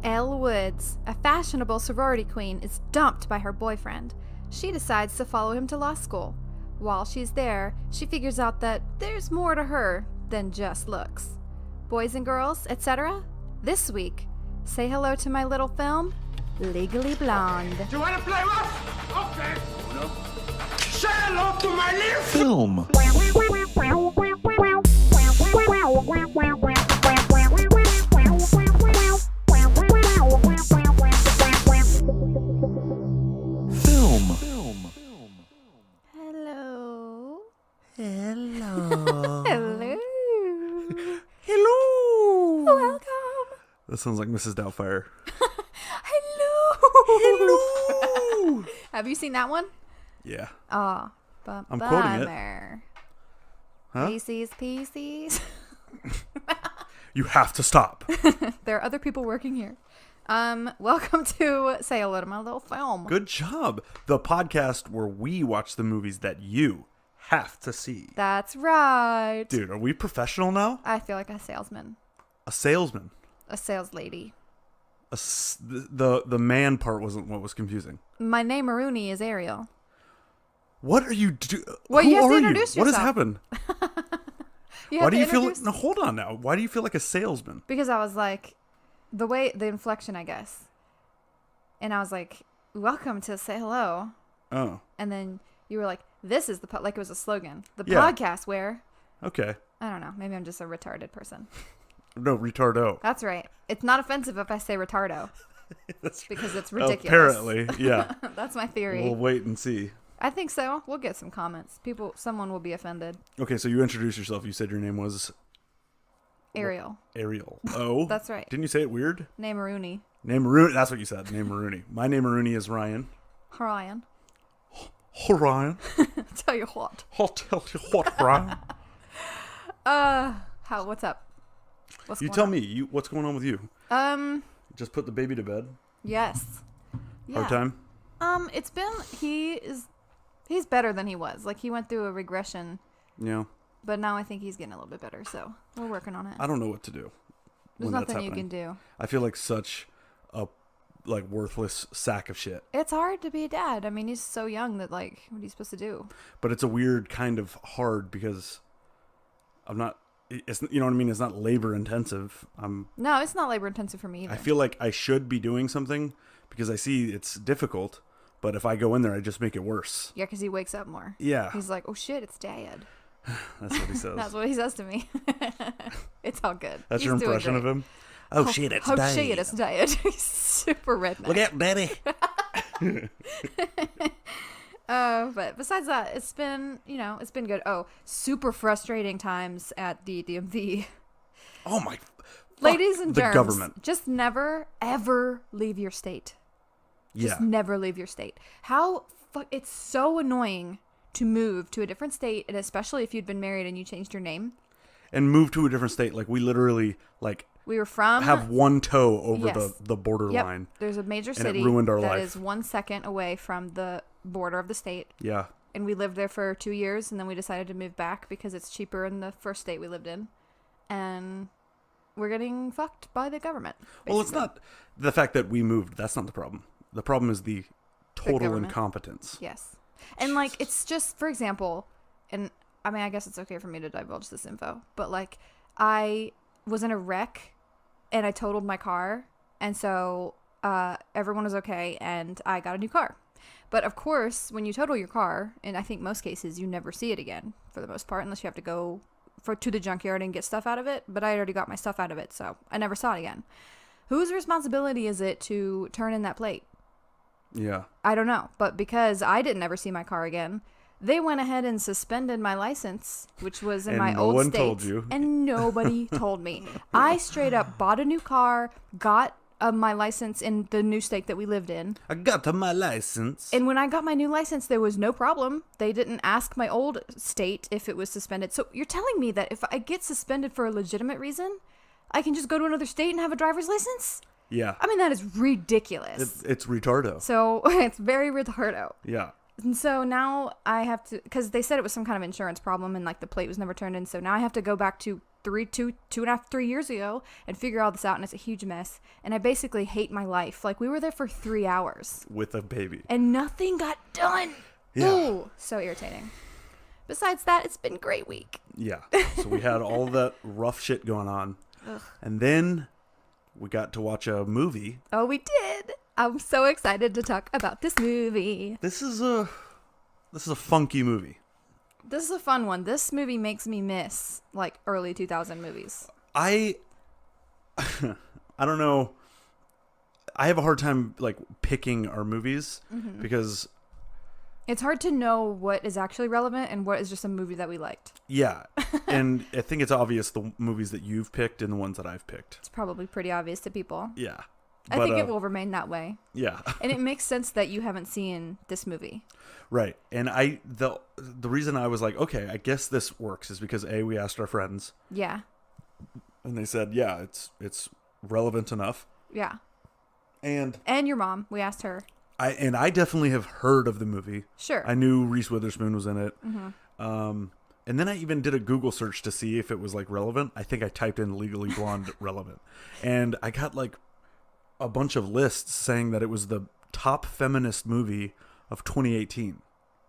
Elle Woods, a fashionable sorority queen, is dumped by her boyfriend. She decides to follow him to law school. While she's there, she figures out that there's more to her than just looks. Boys and girls, etc. This week, say hello to my little film, Legally Blonde. Do you want to play rough? Okay. No. Say hello to my little Film. Hello. Hello. Hello. Hello. Welcome. That sounds like Mrs. Doubtfire. Hello. Hello. Have you seen that one? Yeah. Oh, I'm quoting it. Huh? PCs. You have to stop. There are other people working here. Welcome to Say Hello to My Little Film. Good job. The podcast where we watch the movies that you have to see. That's right. Dude, are we professional now? I feel like a salesman. A salesman. A sales lady. The man part wasn't what was confusing. My name Rooney is Ariel. What are you doing? Well, Who you have to are introduce you? What has yourself. happened? Why do you feel like... No, hold on now. Why do you feel like a salesman? Because I was like, the inflection, I guess. And I was like, welcome to Say Hello. Oh. And then you were like, this is like it was a slogan. The Yeah. podcast where... Okay. I don't know. Maybe I'm just a retarded person. No, retardo. That's right. It's not offensive if I say retardo. Because it's ridiculous. Apparently, yeah. That's my theory. We'll wait and see. I think so. We'll get some comments. Someone will be offended. Okay, so you introduced yourself. You said your name was... Ariel. Ariel. Oh. That's right. Didn't you say it weird? Name Rooney. Name Rooney. That's what you said. Name Rooney. My name Rooney is Ryan. Ryan. Ryan. Tell you what. I'll tell you what, Ryan. What's up? What's You going tell on? me. What's going on with you? Just put the baby to bed. Yes. Yeah. Hard time? It's been, he's better than he was. Like, he went through a regression, Yeah. but now I think he's getting a little bit better, so we're working on it. I don't know what to do. There's when that's nothing you happening. can do. I feel like such a worthless sack of shit. It's hard to be a dad. I mean, he's so young that, like, what are you supposed to do? But it's a weird kind of hard because I'm not... It's, you know what I mean? It's not labor intensive. No, it's not labor intensive for me either. I feel like I should be doing something because I see it's difficult. But if I go in there, I just make it worse. Yeah, because he wakes up more. Yeah. He's like, oh shit, it's dad. That's what he says. That's what he says to me. It's all good. That's He's your doing impression great. of him? Oh shit, it's Oh dad. shit, it's dad. He's super redneck. Look out, daddy. But besides that, it's been good. Oh, super frustrating times at the DMV. Oh my. Ladies and the germs, government. just never, ever leave your state. Just Yeah. never leave your state. It's so annoying to move to a different state, and especially if you'd been married and you changed your name. And move to a different state. Like we literally We were from... have one toe over Yes. the border Yep. line. There's a major it city ruined our that life. is 1 second away from the border of the state. Yeah. And we lived there for 2 years, and then we decided to move back because it's cheaper in the first state we lived in. And we're getting fucked by the government. Basically. Well, it's not the fact that we moved. That's not the problem. The problem is the total government. incompetence. Yes. And, like, it's just, for example, and, I mean, I guess it's okay for me to divulge this info, but, like, I was in a wreck, and I totaled my car, and so everyone was okay, and I got a new car. But, of course, when you total your car, and I think most cases, you never see it again, for the most part, unless you have to go to the junkyard and get stuff out of it, but I already got my stuff out of it, so I never saw it again. Whose responsibility is it to turn in that plate? Yeah. I don't know, but because I didn't ever see my car again, they went ahead and suspended my license, which was in my old one state. told you. And nobody told me. I straight up bought a new car, got my license in the new state that we lived in. I got my license. And when I got my new license, there was no problem. They didn't ask my old state if it was suspended. So you're telling me that if I get suspended for a legitimate reason, I can just go to another state and have a driver's license? Yeah. I mean, that is ridiculous. It's retardo. So it's very retardo. Yeah. And so now I have to, because they said it was some kind of insurance problem and like the plate was never turned in. So now I have to go back to two and a half, 3 years ago and figure all this out, and it's a huge mess. And I basically hate my life. Like, we were there for 3 hours. With a baby. And nothing got done. Yeah. Ooh, so irritating. Besides that, it's been a great week. Yeah. So we had all that rough shit going on. Ugh. And then we got to watch a movie. Oh, we did. I'm so excited to talk about this movie. This is a funky movie. This is a fun one. This movie makes me miss, like, early 2000 movies. I don't know. I have a hard time, like, picking our movies because... It's hard to know what is actually relevant and what is just a movie that we liked. Yeah. And I think it's obvious the movies that you've picked and the ones that I've picked. It's probably pretty obvious to people. Yeah. I think it will remain that way. Yeah. And it makes sense that you haven't seen this movie. Right. And the reason I was like, okay, I guess this works is because we asked our friends. Yeah. And they said, yeah, it's relevant enough. Yeah. And your mom, we asked her. I definitely have heard of the movie. Sure. I knew Reese Witherspoon was in it. Mm-hmm. And then I even did a Google search to see if it was, like, relevant. I think I typed in Legally Blonde relevant. And I got, like, a bunch of lists saying that it was the top feminist movie of 2018.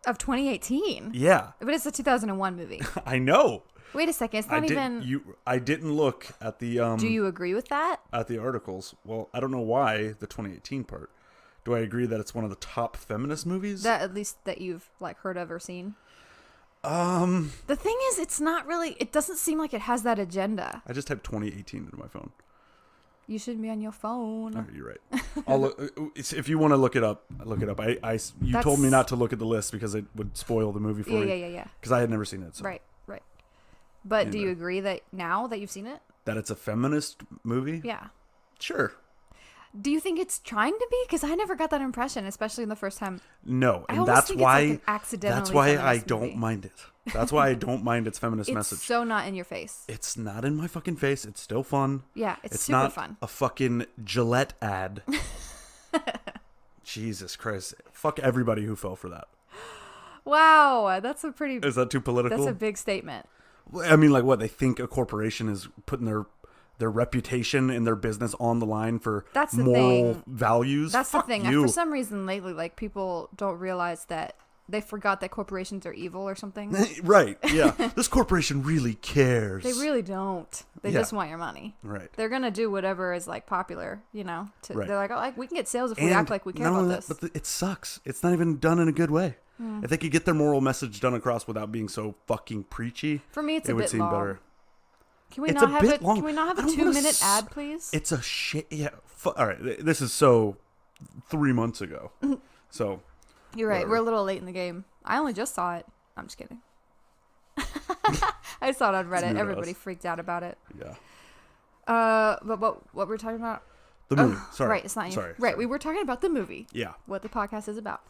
Of 2018? Yeah. But it's a 2001 movie. I know. Wait a second. It's not I didn't look at the Do you agree with that? at the articles. Well, I don't know why the 2018 part. Do I agree that it's one of the top feminist movies? That at least that you've, like, heard of or seen? The thing is, it's not really, it doesn't seem like it has that agenda. I just typed 2018 into my phone. You shouldn't be on your phone. Oh, you're right. I'll look, if you want to look it up, look it up. You told me not to look at the list because it would spoil the movie for me. Yeah. Because I had never seen it. So. Right. But do Anyway. you agree that now that you've seen it? That it's a feminist movie? Yeah. Sure. Do you think it's trying to be? Because I never got that impression, especially in the first time. No, I and almost that's think why it's like an accidentally that's why I feminist don't movie. mind it. That's why I don't mind its feminist It's message. so not in your face. It's not in my fucking face. It's still fun. Yeah, it's super not fun. a fucking Gillette ad. Jesus Christ. Fuck everybody who fell for that. Wow, that's a pretty. Is that too political? That's a big statement. I mean, like, what? They think a corporation is putting their reputation and their business on the line for That's the moral thing. values? That's Fuck the thing. you. For some reason lately, like, people don't realize that they forgot that corporations are evil or something. Right, yeah. This corporation really cares. They really don't. They Yeah. just want your money. Right. They're gonna do whatever is, like, popular, you know. Right. They're like, oh, like, we can get sales if we And act like we care not about only this. that, but it sucks. It's not even done in a good way. Hmm. If they could get their moral message done across without being so fucking preachy, For me, it's it a would bit seem long. better. Can we It's not a have bit it? long. Can we not have I a don't wanna 2-minute ad, please? It's a shit. Yeah. All right. This is so 3 months ago. So. You're right. whatever. We're a little late in the game. I only just saw it. I'm just kidding. I saw it on new Reddit. to Everybody us. freaked out about it. Yeah. But what we're talking about? The movie. Sorry. Right. It's not. Sorry. Right. We were talking about the movie. Yeah. What the podcast is about.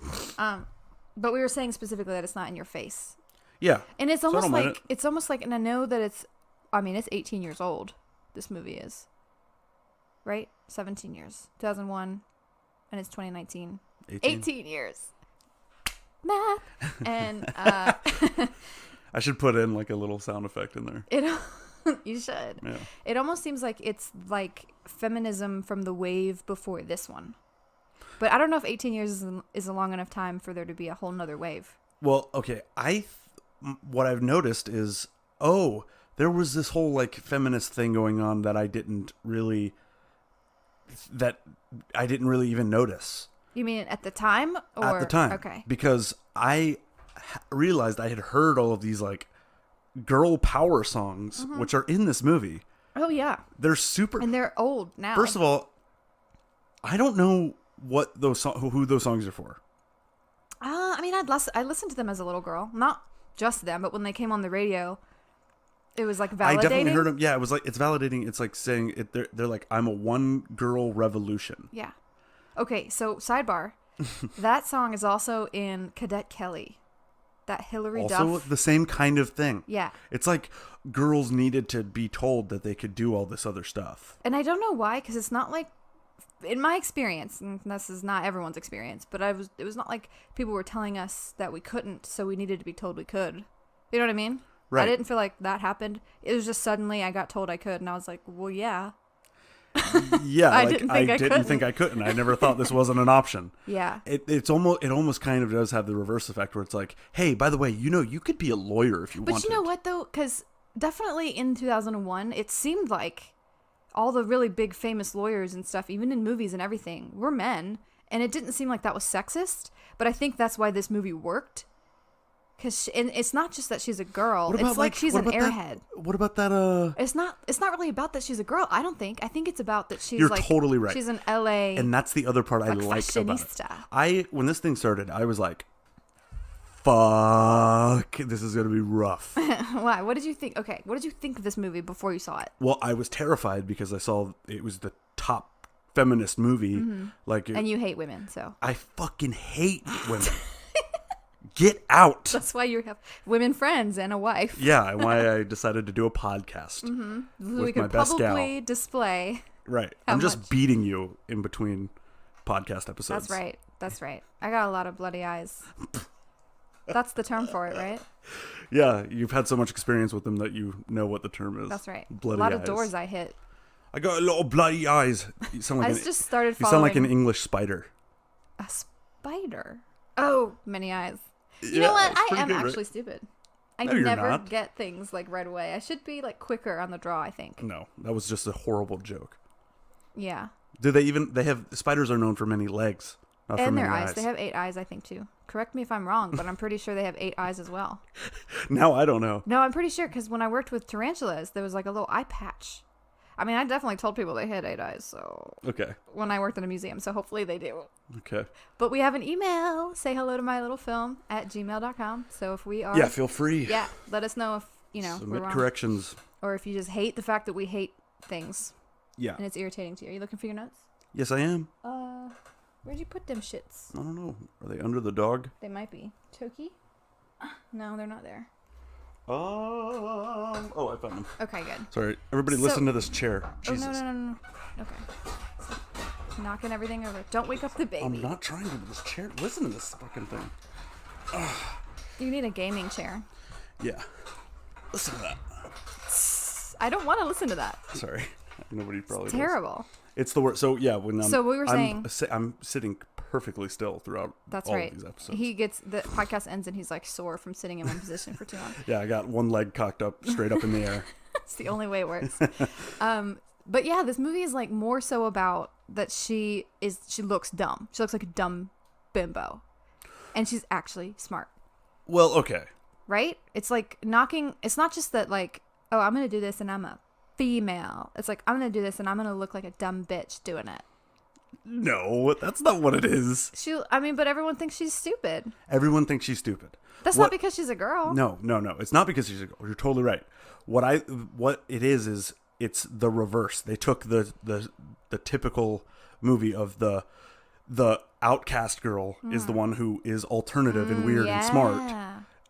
But we were saying specifically that it's not in your face. Yeah. And it's So I almost don't mind like it's almost like, and I know that it's 18 years old. This movie is, right? 17 years. 2001, and it's 2019. 18 years. Math. And I should put in like a little sound effect in there. you should. Yeah. It almost seems like it's like feminism from the wave before this one. But I don't know if 18 years is a long enough time for there to be a whole nother wave. Well, okay. What I've noticed is, there was this whole like feminist thing going on that I didn't really even notice. You mean at the time? Or? At the time. Okay. Because I realized I had heard all of these like girl power songs, Mm-hmm. which are in this movie. Oh, yeah. They're super. And they're old now. First of all, I don't know what who those songs are for. I mean, I listened to them as a little girl. Not just them, but when they came on the radio, it was like validating. I definitely heard them. Yeah, it was like, it's validating. It's like saying it. They're like, I'm a one girl revolution. Yeah. Okay, so sidebar. That song is also in Cadet Kelly. That Hillary Also, Duff. the same kind of thing. Yeah. It's like girls needed to be told that they could do all this other stuff. And I don't know why, because it's not like, in my experience, and this is not everyone's experience, but it was not like people were telling us that we couldn't, so we needed to be told we could. You know what I mean? Right. I didn't feel like that happened. It was just suddenly I got told I could, and I was like, well, yeah. Yeah, I like, didn't think I didn't think I couldn't. I never thought this wasn't an option. Yeah. It almost kind of does have the reverse effect where it's like, hey, by the way, you could be a lawyer if you wanted. But you know what, though? Because definitely in 2001, it seemed like all the really big famous lawyers and stuff, even in movies and everything, were men. And it didn't seem like that was sexist. But I think that's why this movie worked. Because and it's not just that she's a girl. It's like she's an airhead. What about that? It's not really about that she's a girl. I don't think. I think it's about that she's You're like totally right. She's an LA. And that's the other part I like about it. When this thing started, I was like, fuck, this is going to be rough. Why? What did you think? Okay, what did you think of this movie before you saw it? Well, I was terrified because I saw it was the top feminist movie. And you hate women, so. I fucking hate women. Get out. That's why you have women friends and a wife. Yeah, and why I decided to do a podcast with my best gal. We could publicly display. Right. I'm just beating you in between podcast episodes. That's right. I got a lot of bloody eyes. That's the term for it, right? Yeah, you've had so much experience with them that you know what the term is. That's right. Bloody a lot eyes. of doors I hit. I got a lot of bloody eyes. You sound like just started you sound like an English spider. A spider? Oh, many eyes. You Yeah, know what? it's I pretty am good, actually right? stupid. I No, you're never not. get things like right away. I should be like quicker on the draw, I think. No, that was just a horrible joke. Yeah. Do they have spiders are known for many legs, not for And many their eyes. They have 8 eyes, I think, too. Correct me if I'm wrong, but I'm pretty sure they have 8 eyes as well. Now I don't know. No, I'm pretty sure because when I worked with tarantulas, there was like a little eye patch. I mean, I definitely told people they had 8 eyes, so Okay. when I worked in a museum, so hopefully they do. Okay. But we have an email, say hello to my little film @gmail.com. So if we are, Yeah, feel free. yeah, let us know if we're Submit wrong, corrections. or if you just hate the fact that we hate things Yeah. and it's irritating to you. Are you looking for your notes? Yes, I am. Where'd you put them shits? I don't know. Are they under the dog? They might be. Toki? No, they're not there. Oh, I found them. Okay, good. Sorry, everybody, So- listen to this chair. Oh, Jesus. no. Okay. So, knocking everything over. Don't wake up the baby. I'm not trying to. This chair. Listen to this fucking thing. You need a gaming chair. Yeah. Listen to that. I don't want to listen to that. Sorry. Nobody probably does. Terrible. It's the worst. So yeah, when So we were saying- I'm sitting perfectly still throughout That's all right. of these episodes. The podcast ends and he's like sore from sitting in one position for too long. Yeah, I got one leg cocked up straight up in the air. It's the only way it works. But yeah, this movie is like more so about that she looks dumb. She looks like a dumb bimbo. And she's actually smart. Well, okay. Right? It's like it's not just that like, oh, I'm going to do this and I'm a female. It's like, I'm going to do this and I'm going to look like a dumb bitch doing it. No, that's not what it is. But everyone thinks she's stupid. Everyone thinks she's stupid. That's not because she's a girl. No. It's not because she's a girl. You're totally right. What it is it's the reverse. They took the typical movie of the outcast girl is the one who is alternative and weird and smart,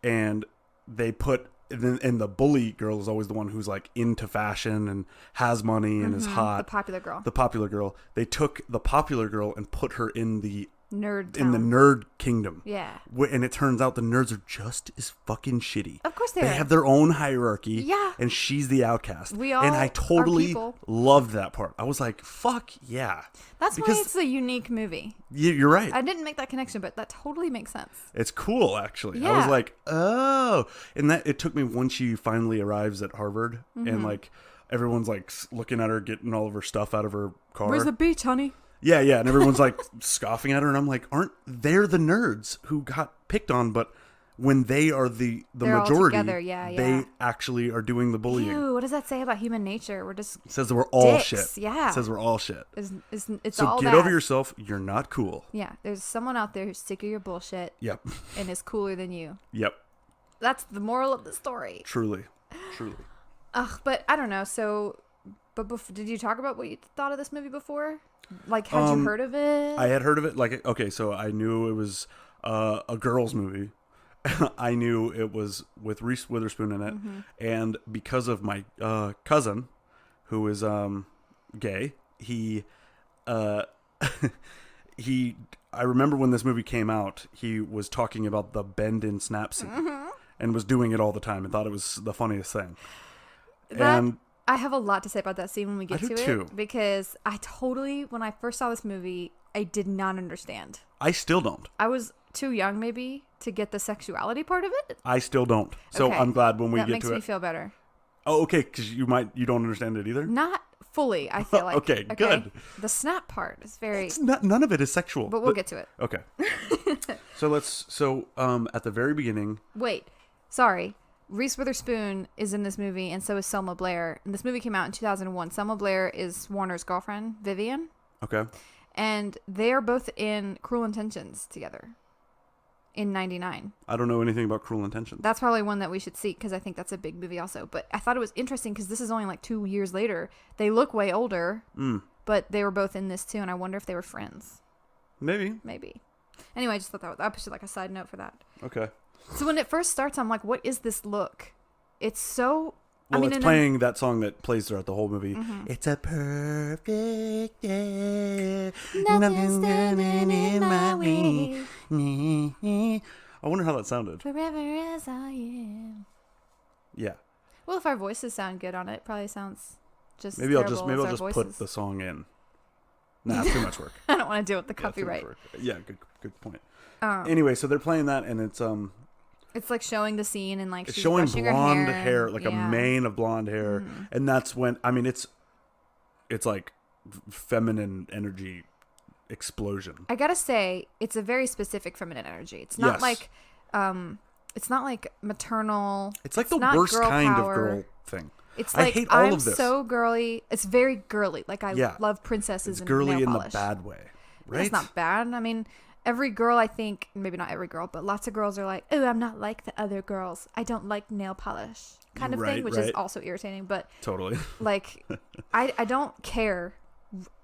and they put and the bully girl is always the one who's like into fashion and has money and is hot. The popular girl. The popular girl. They took the popular girl and put her in the nerd in the town. nerd kingdom. Yeah. And it turns out the nerds are just as fucking shitty. Of course they They are. have their own hierarchy. Yeah. And she's the outcast. We all and I are totally people. loved that part. I was like, fuck yeah. That's because why it's a unique movie. you're right. I didn't make that connection, but that totally makes sense. It's cool, actually. I Yeah. was like, oh. And that it took me when she finally arrives at Harvard and like everyone's like looking at her, getting all of her stuff out of her car. Where's the beach, honey? Yeah. And everyone's like scoffing at her. And I'm like, aren't they the nerds who got picked on? But when they are the They're all majority, together. Yeah. they actually are doing the bullying. Ew, what does that say about human nature? We're just It says that we're all dicks. shit. Yeah. It says we're all shit. it's So all get that. over yourself. You're not cool. Yeah, there's someone out there who's sick of your bullshit Yep. and is cooler than you. Yep. That's the moral of the story. Truly. Ugh, but I don't know. So, did you talk about what you thought of this movie before? Like, had you heard of it? I had heard of it. Like, okay, so I knew it was a girls' movie. I knew it was with Reese Witherspoon in it, and because of my cousin, who is gay, he I remember when this movie came out, he was talking about the bend and snap scene, and was doing it all the time and thought it was the funniest thing. That, I have a lot to say about that scene when we get to too. it, because I totally, when I first saw this movie, I did not understand. I still don't. I was too young maybe to get the sexuality part of it. I still don't. So Okay. I'm glad when we That get makes to me it. feel better. Oh, okay, because you don't understand it either. Not fully, I feel like. Okay, good. The snap part is very, It's not, none of it is sexual. but we'll get to it. Okay. So at the very beginning, Wait, sorry. Reese Witherspoon is in this movie, and so is Selma Blair. And this movie came out in 2001. Selma Blair is Warner's girlfriend, Vivian. okay, And they are both in Cruel Intentions together in 99. I don't know anything about Cruel Intentions. That's probably one that we should see, because I think that's a big movie also. But I thought it was interesting because this is only like 2 years later. They look way older, but they were both in this too, and I wonder if they were friends. Maybe. Anyway, I just thought that was like a side note for that. Okay. So when it first starts, I'm like, what is this look? It's so... Well, it's and playing that song that plays throughout the whole movie. Mm-hmm. It's a perfect day. Nothing's standing in my way. I wonder how that sounded. Forever as I am. Yeah. Well, if our voices sound good on it, it probably sounds just Maybe I'll terrible just as our put voices. the song in. Nah, it's too much work. I don't want to deal with the Yeah, it's too much copyright. work. Yeah, good point. Anyway, so they're playing that, and It's like showing the scene, and like it's she's showing brushing her blonde hair, like yeah. a mane of blonde hair, and that's when it's like feminine energy explosion. I gotta say, it's a very specific feminine energy. It's not Yes. it's not like maternal. It's like the not worst girl kind power. of girl thing. It's I like hate all I'm of this. so girly. It's very girly. Like I Yeah. love princesses It's and girly nail in polish. the bad way, right? It's not bad. I mean, every girl, I think, maybe not every girl, but lots of girls are like, oh, I'm not like the other girls. I don't like nail polish kind of thing, Right, which is right. also irritating. But Totally. like, I don't care.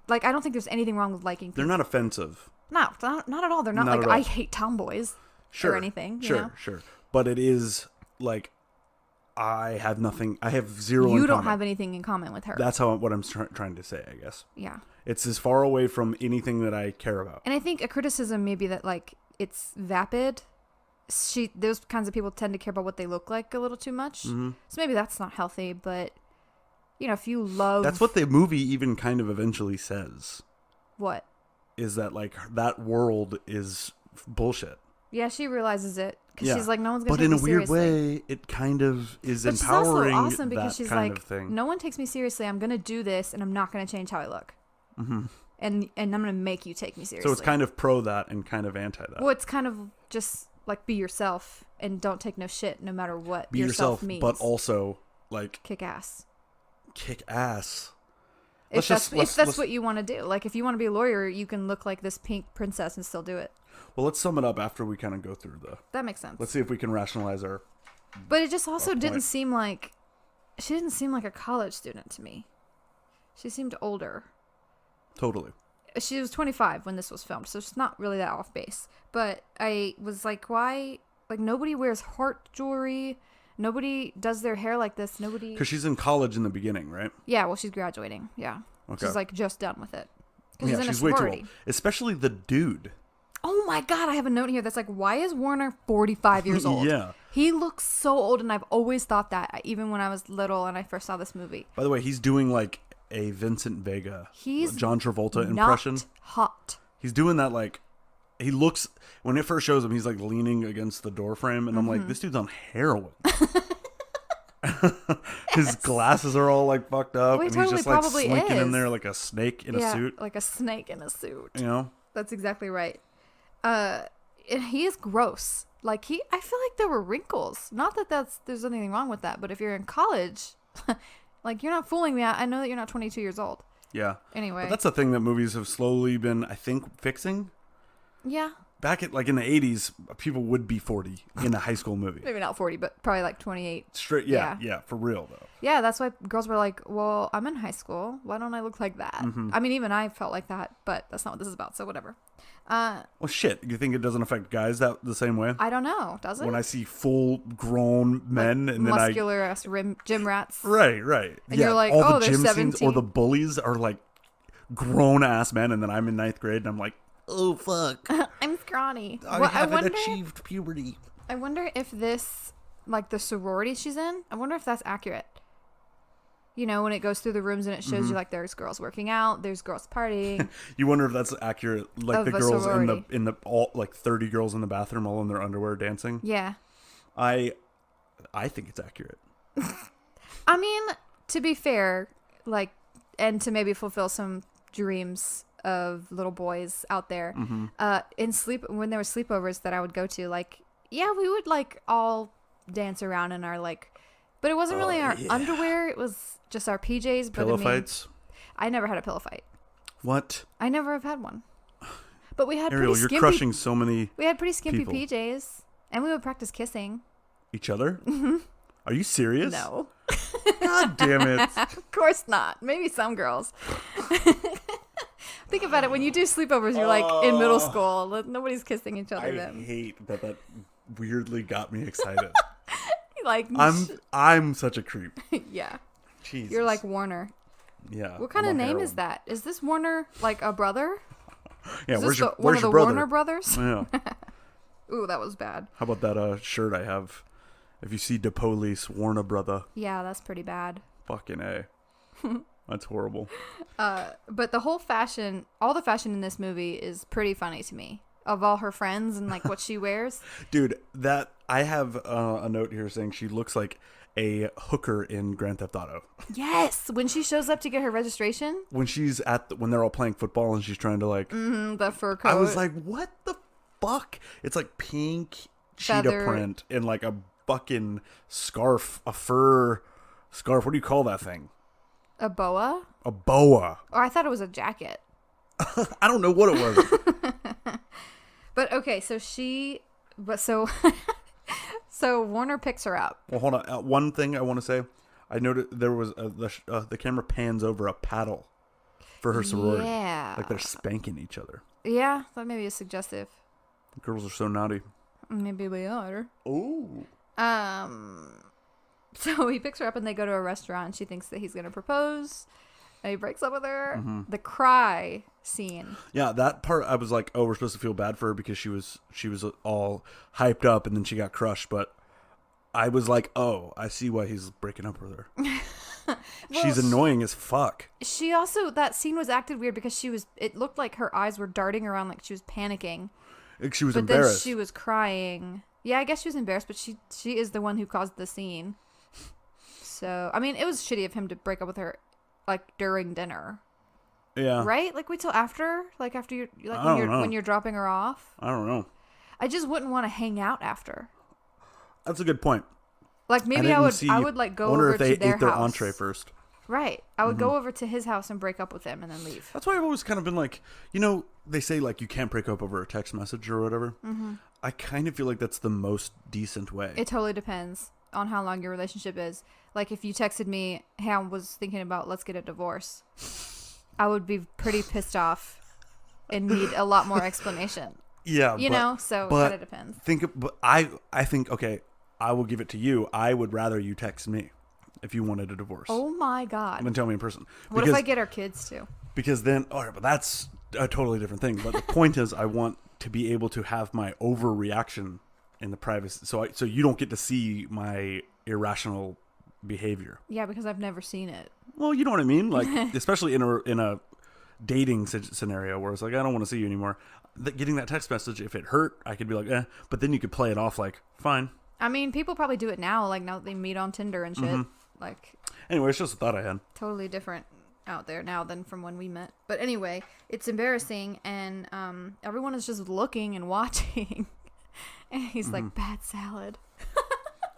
Like, I don't think there's anything wrong with liking people. They're not offensive. No, not at all. They're not Not like, at all. I hate tomboys Sure. or anything. Sure, You know? sure. But it is like I have zero You in don't common. have anything in common with her. That's what I'm trying to say, I guess. Yeah. It's as far away from anything that I care about. And I think a criticism may be that, like, it's vapid. Those kinds of people tend to care about what they look like a little too much. Mm-hmm. So maybe that's not healthy, but, you know, if you love... That's what the movie even kind of eventually says. What? Is that like that world is bullshit. Yeah, she realizes it. Because Yeah. she's like, no one's going But to take in me a weird seriously. way, it kind of is But she's also empowering awesome because that she's kind like, of thing. no one takes me seriously. I'm going to do this, and I'm not going to change how I look. Mm-hmm. And I'm going to make you take me seriously. So it's kind of pro that and kind of anti that. Well, it's kind of just like be yourself and don't take no shit no matter what Be yourself, means. but also like kick ass. kick ass. If that's what you want to do. Like, if you want to be a lawyer, you can look like this pink princess and still do it. Well, let's sum it up after we kind of go through That makes sense. Let's see if we can rationalize our. But it just also didn't point. seem like... She didn't seem like a college student to me. She seemed older. Totally. She was 25 when this was filmed, so she's not really that off base. But I was like, why? Like, nobody wears heart jewelry. Nobody does their hair like this. Nobody... Because she's in college in the beginning, right? Yeah, well, she's graduating. Yeah. Okay. She's, like, just done with it. 'Cause Yeah, in a she's way too sorority. old. Especially the dude. Oh my God, I have a note here that's like, why is Warner 45 years old? Yeah. He looks so old, and I've always thought that, even when I was little and I first saw this movie. By the way, he's doing like a Vincent Vega, He's John Travolta not impression. hot. He's doing that like, he looks, when it first shows him, he's like leaning against the door frame, and I'm like, this dude's on heroin. His glasses are all like fucked up, Well, he and he's totally just like probably slinking in is. there like a snake in a suit. like a snake in a suit. You know? That's exactly right. And he is gross. Like, I feel like there were wrinkles. Not that there's anything wrong with that, but if you're in college, like, you're not fooling me. I know that you're not 22 years old. Yeah. Anyway. But that's the thing that movies have slowly been, I think, fixing. Yeah. Back at like in the 80s, people would be 40 in a high school movie. Maybe not 40, but probably like 28. Straight, yeah, for real though. Yeah, that's why girls were like, well, I'm in high school. Why don't I look like that? Mm-hmm. I mean, even I felt like that, but that's not what this is about, so whatever. Well, shit. You think it doesn't affect guys that the same way? I don't know. Does it? When I see full grown men like and then muscular ass gym rats. Right. And you're like, all oh, the they're gym scenes 17. or the bullies are like grown ass men, and then I'm in 9th grade and I'm like, oh fuck, I'm scrawny. I Well, haven't wonder, achieved puberty. I wonder if this like the sorority she's in. I wonder if that's accurate. You know, when it goes through the rooms and it shows you like there's girls working out, there's girls partying. You wonder if that's accurate, like Of the a girls sorority. in the all like 30 girls in the bathroom all in their underwear dancing. Yeah. I think it's accurate. I mean, to be fair, like, and to maybe fulfill some dreams of little boys out there, when there were sleepovers that I would go to, like, yeah, we would like all dance around in our like, but it wasn't really our underwear. It was just our PJs. But Pillow fights. I never had a pillow fight. What? I never have had one. But we had Ariel, pretty you're skimpy. crushing so many We had pretty skimpy people. PJs, and we would practice kissing. each other. Are you serious? No, God damn it. of course not. Maybe some girls. Think about it. When you do sleepovers, you're like in middle school. Nobody's kissing each other I then. hate that weirdly got me excited. Like, I'm such a creep. yeah. Jesus. You're like Warner. Yeah. What kind I'm of on name is heroin. that? Is this Warner like a brother? Yeah, Is where's this your one where's of your the brother? Warner brothers? Yeah. Ooh, that was bad. How about that shirt I have? If you see the police, Warner brother. Yeah, that's pretty bad. Fucking A. That's horrible. But the whole fashion, all the fashion in this movie is pretty funny to me. Of all her friends and like what she wears. Dude, that I have a note here saying she looks like a hooker in Grand Theft Auto. Yes, when she shows up to get her registration, When she's when they're all playing football and she's trying to like the fur coat. I was like, what the fuck? It's like pink cheetah Feather. print and like a fucking scarf, a fur scarf. What do you call that thing? a boa, A boa. or I thought it was a jacket. I don't know what it was. But okay, so so Warner picks her up. Well, hold on. One thing I want to say. I noticed there was the camera pans over a paddle for her sorority. Yeah. Like they're spanking each other. Yeah, that maybe is suggestive. Girls are so naughty. Maybe we are. Ooh. So he picks her up and they go to a restaurant. She thinks that he's going to propose. And he breaks up with her. Mm-hmm. The cry scene. Yeah, that part I was like, oh, we're supposed to feel bad for her because she was all hyped up and then she got crushed. But I was like, oh, I see why he's breaking up with her. She's annoying as fuck. She also, that scene was acted weird because it looked like her eyes were darting around like she was panicking. Like she was But embarrassed. then she was crying. Yeah, I guess she was embarrassed, but she is the one who caused the scene. So, I mean, it was shitty of him to break up with her, like, during dinner. Yeah. Right? Like, wait till after? Like, after you're, like, I don't know. when you're dropping her off? I don't know. I just wouldn't want to hang out after. That's a good point. Like, maybe I would, like, go wonder over if they to their ate their house. entree first. Right. I would go over to his house and break up with him and then leave. That's why I've always kind of been like, they say like you can't break up over a text message or whatever. Mm-hmm. I kind of feel like that's the most decent way. It totally depends on how long your relationship is. Like, if you texted me, hey, I was thinking about let's get a divorce, I would be pretty pissed off and need a lot more explanation. Yeah. So it kind of depends. But I think, okay, I will give it to you. I would rather you text me if you wanted a divorce. Oh my God. Than tell me in person. What if I get our kids too? Because then, all right, but that's a totally different thing. But the point is, I want to be able to have my overreaction in the privacy, so you don't get to see my irrational behavior. Yeah, because I've never seen it. Well, you know what I mean, like especially in a dating scenario where it's like I don't want to see you anymore. Getting that text message, if it hurt, I could be like, but then you could play it off like, fine. I mean, people probably do it now. Like now they meet on Tinder and shit. Mm-hmm. Like anyway, it's just a thought I had. totally different out there now than from when we met. But anyway, it's embarrassing, and everyone is just looking and watching. And he's like, bad salad.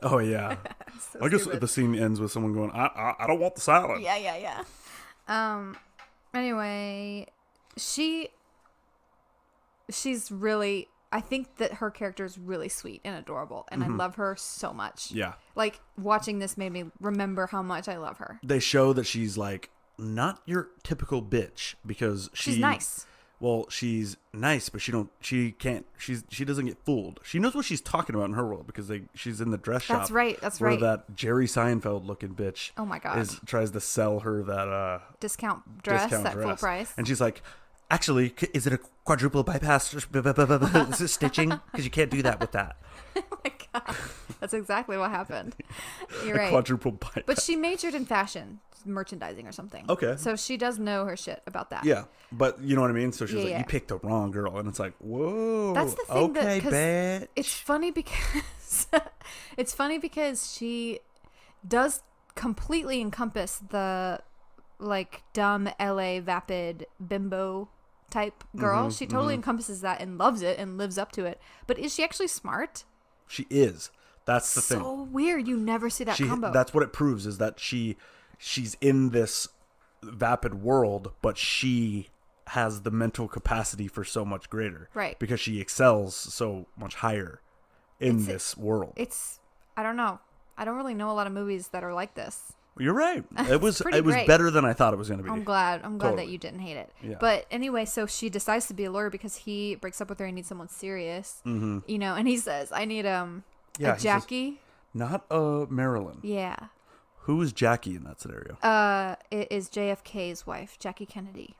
Oh yeah. So I guess stupid. the scene ends with someone going, I don't want the salad. Yeah. Anyway, she's really, I think that her character is really sweet and adorable, and I love her so much. Yeah. Like, watching this made me remember how much I love her. They show that she's like not your typical bitch because She's nice. Well, she's nice, but she doesn't get fooled. She knows what she's talking about in her world because she's in the dress shop. That's right. That's where right. that Jerry Seinfeld looking bitch. Oh my God. Tries to sell her that Discount dress at full price. And she's like, actually, is it a quadruple bypass stitching? Because you can't do that with that. Oh my God. That's exactly what happened. You're right. Quadruple bypass. But she majored in fashion, merchandising or something. Okay. So she does know her shit about that. Yeah, but you know what I mean? So she's Yeah, like, yeah. you picked the wrong girl. And it's like, whoa. That's the thing okay, that 'cause bitch. it's funny because it's funny because she does completely encompass the like dumb LA vapid bimbo type girl. She totally encompasses that and loves it and lives up to it. But is she actually smart? She is. That's the thing. So weird. You never see that combo. That's what it proves, is that she's in this vapid world, but she has the mental capacity for so much greater. Right. Because she excels so much higher in this world. It's I don't know. I don't really know a lot of movies that are like this. You're right. It was pretty great. better than I thought it was going to be. I'm glad Totally. that you didn't hate it. Yeah. But anyway, so she decides to be a lawyer because he breaks up with her and needs someone serious. Mm-hmm. You know, and he says, "I need Yeah, a he says- Jackie." Not Marilyn. Yeah. Who is Jackie in that scenario? It is JFK's wife, Jackie Kennedy.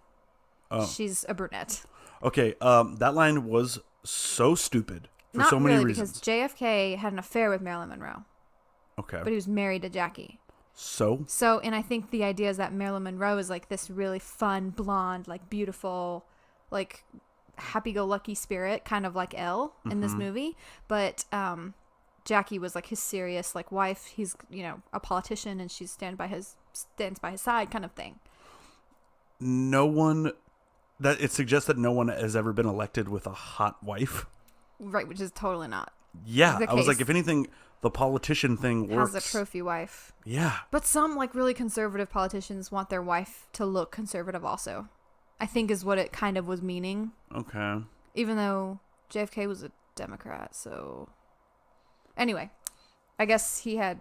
Oh. She's a brunette. Okay, that line was so stupid for Not so many really, reasons. because JFK had an affair with Marilyn Monroe, Okay. but he was married to Jackie. So? So, and I think the idea is that Marilyn Monroe is like this really fun, blonde, like beautiful, like happy-go-lucky spirit, kind of like Elle in this movie. But Jackie was like his serious like wife. He's, you know, a politician, and she stands by his side, kind of thing. No one... That it suggests that no one has ever been elected with a hot wife. Right, which is totally not. Yeah, The I was like, case. if anything, the politician thing works. Has a trophy wife. Yeah. But some like really conservative politicians want their wife to look conservative also. I think is what it kind of was meaning. Okay. Even though JFK was a Democrat, so anyway, I guess he had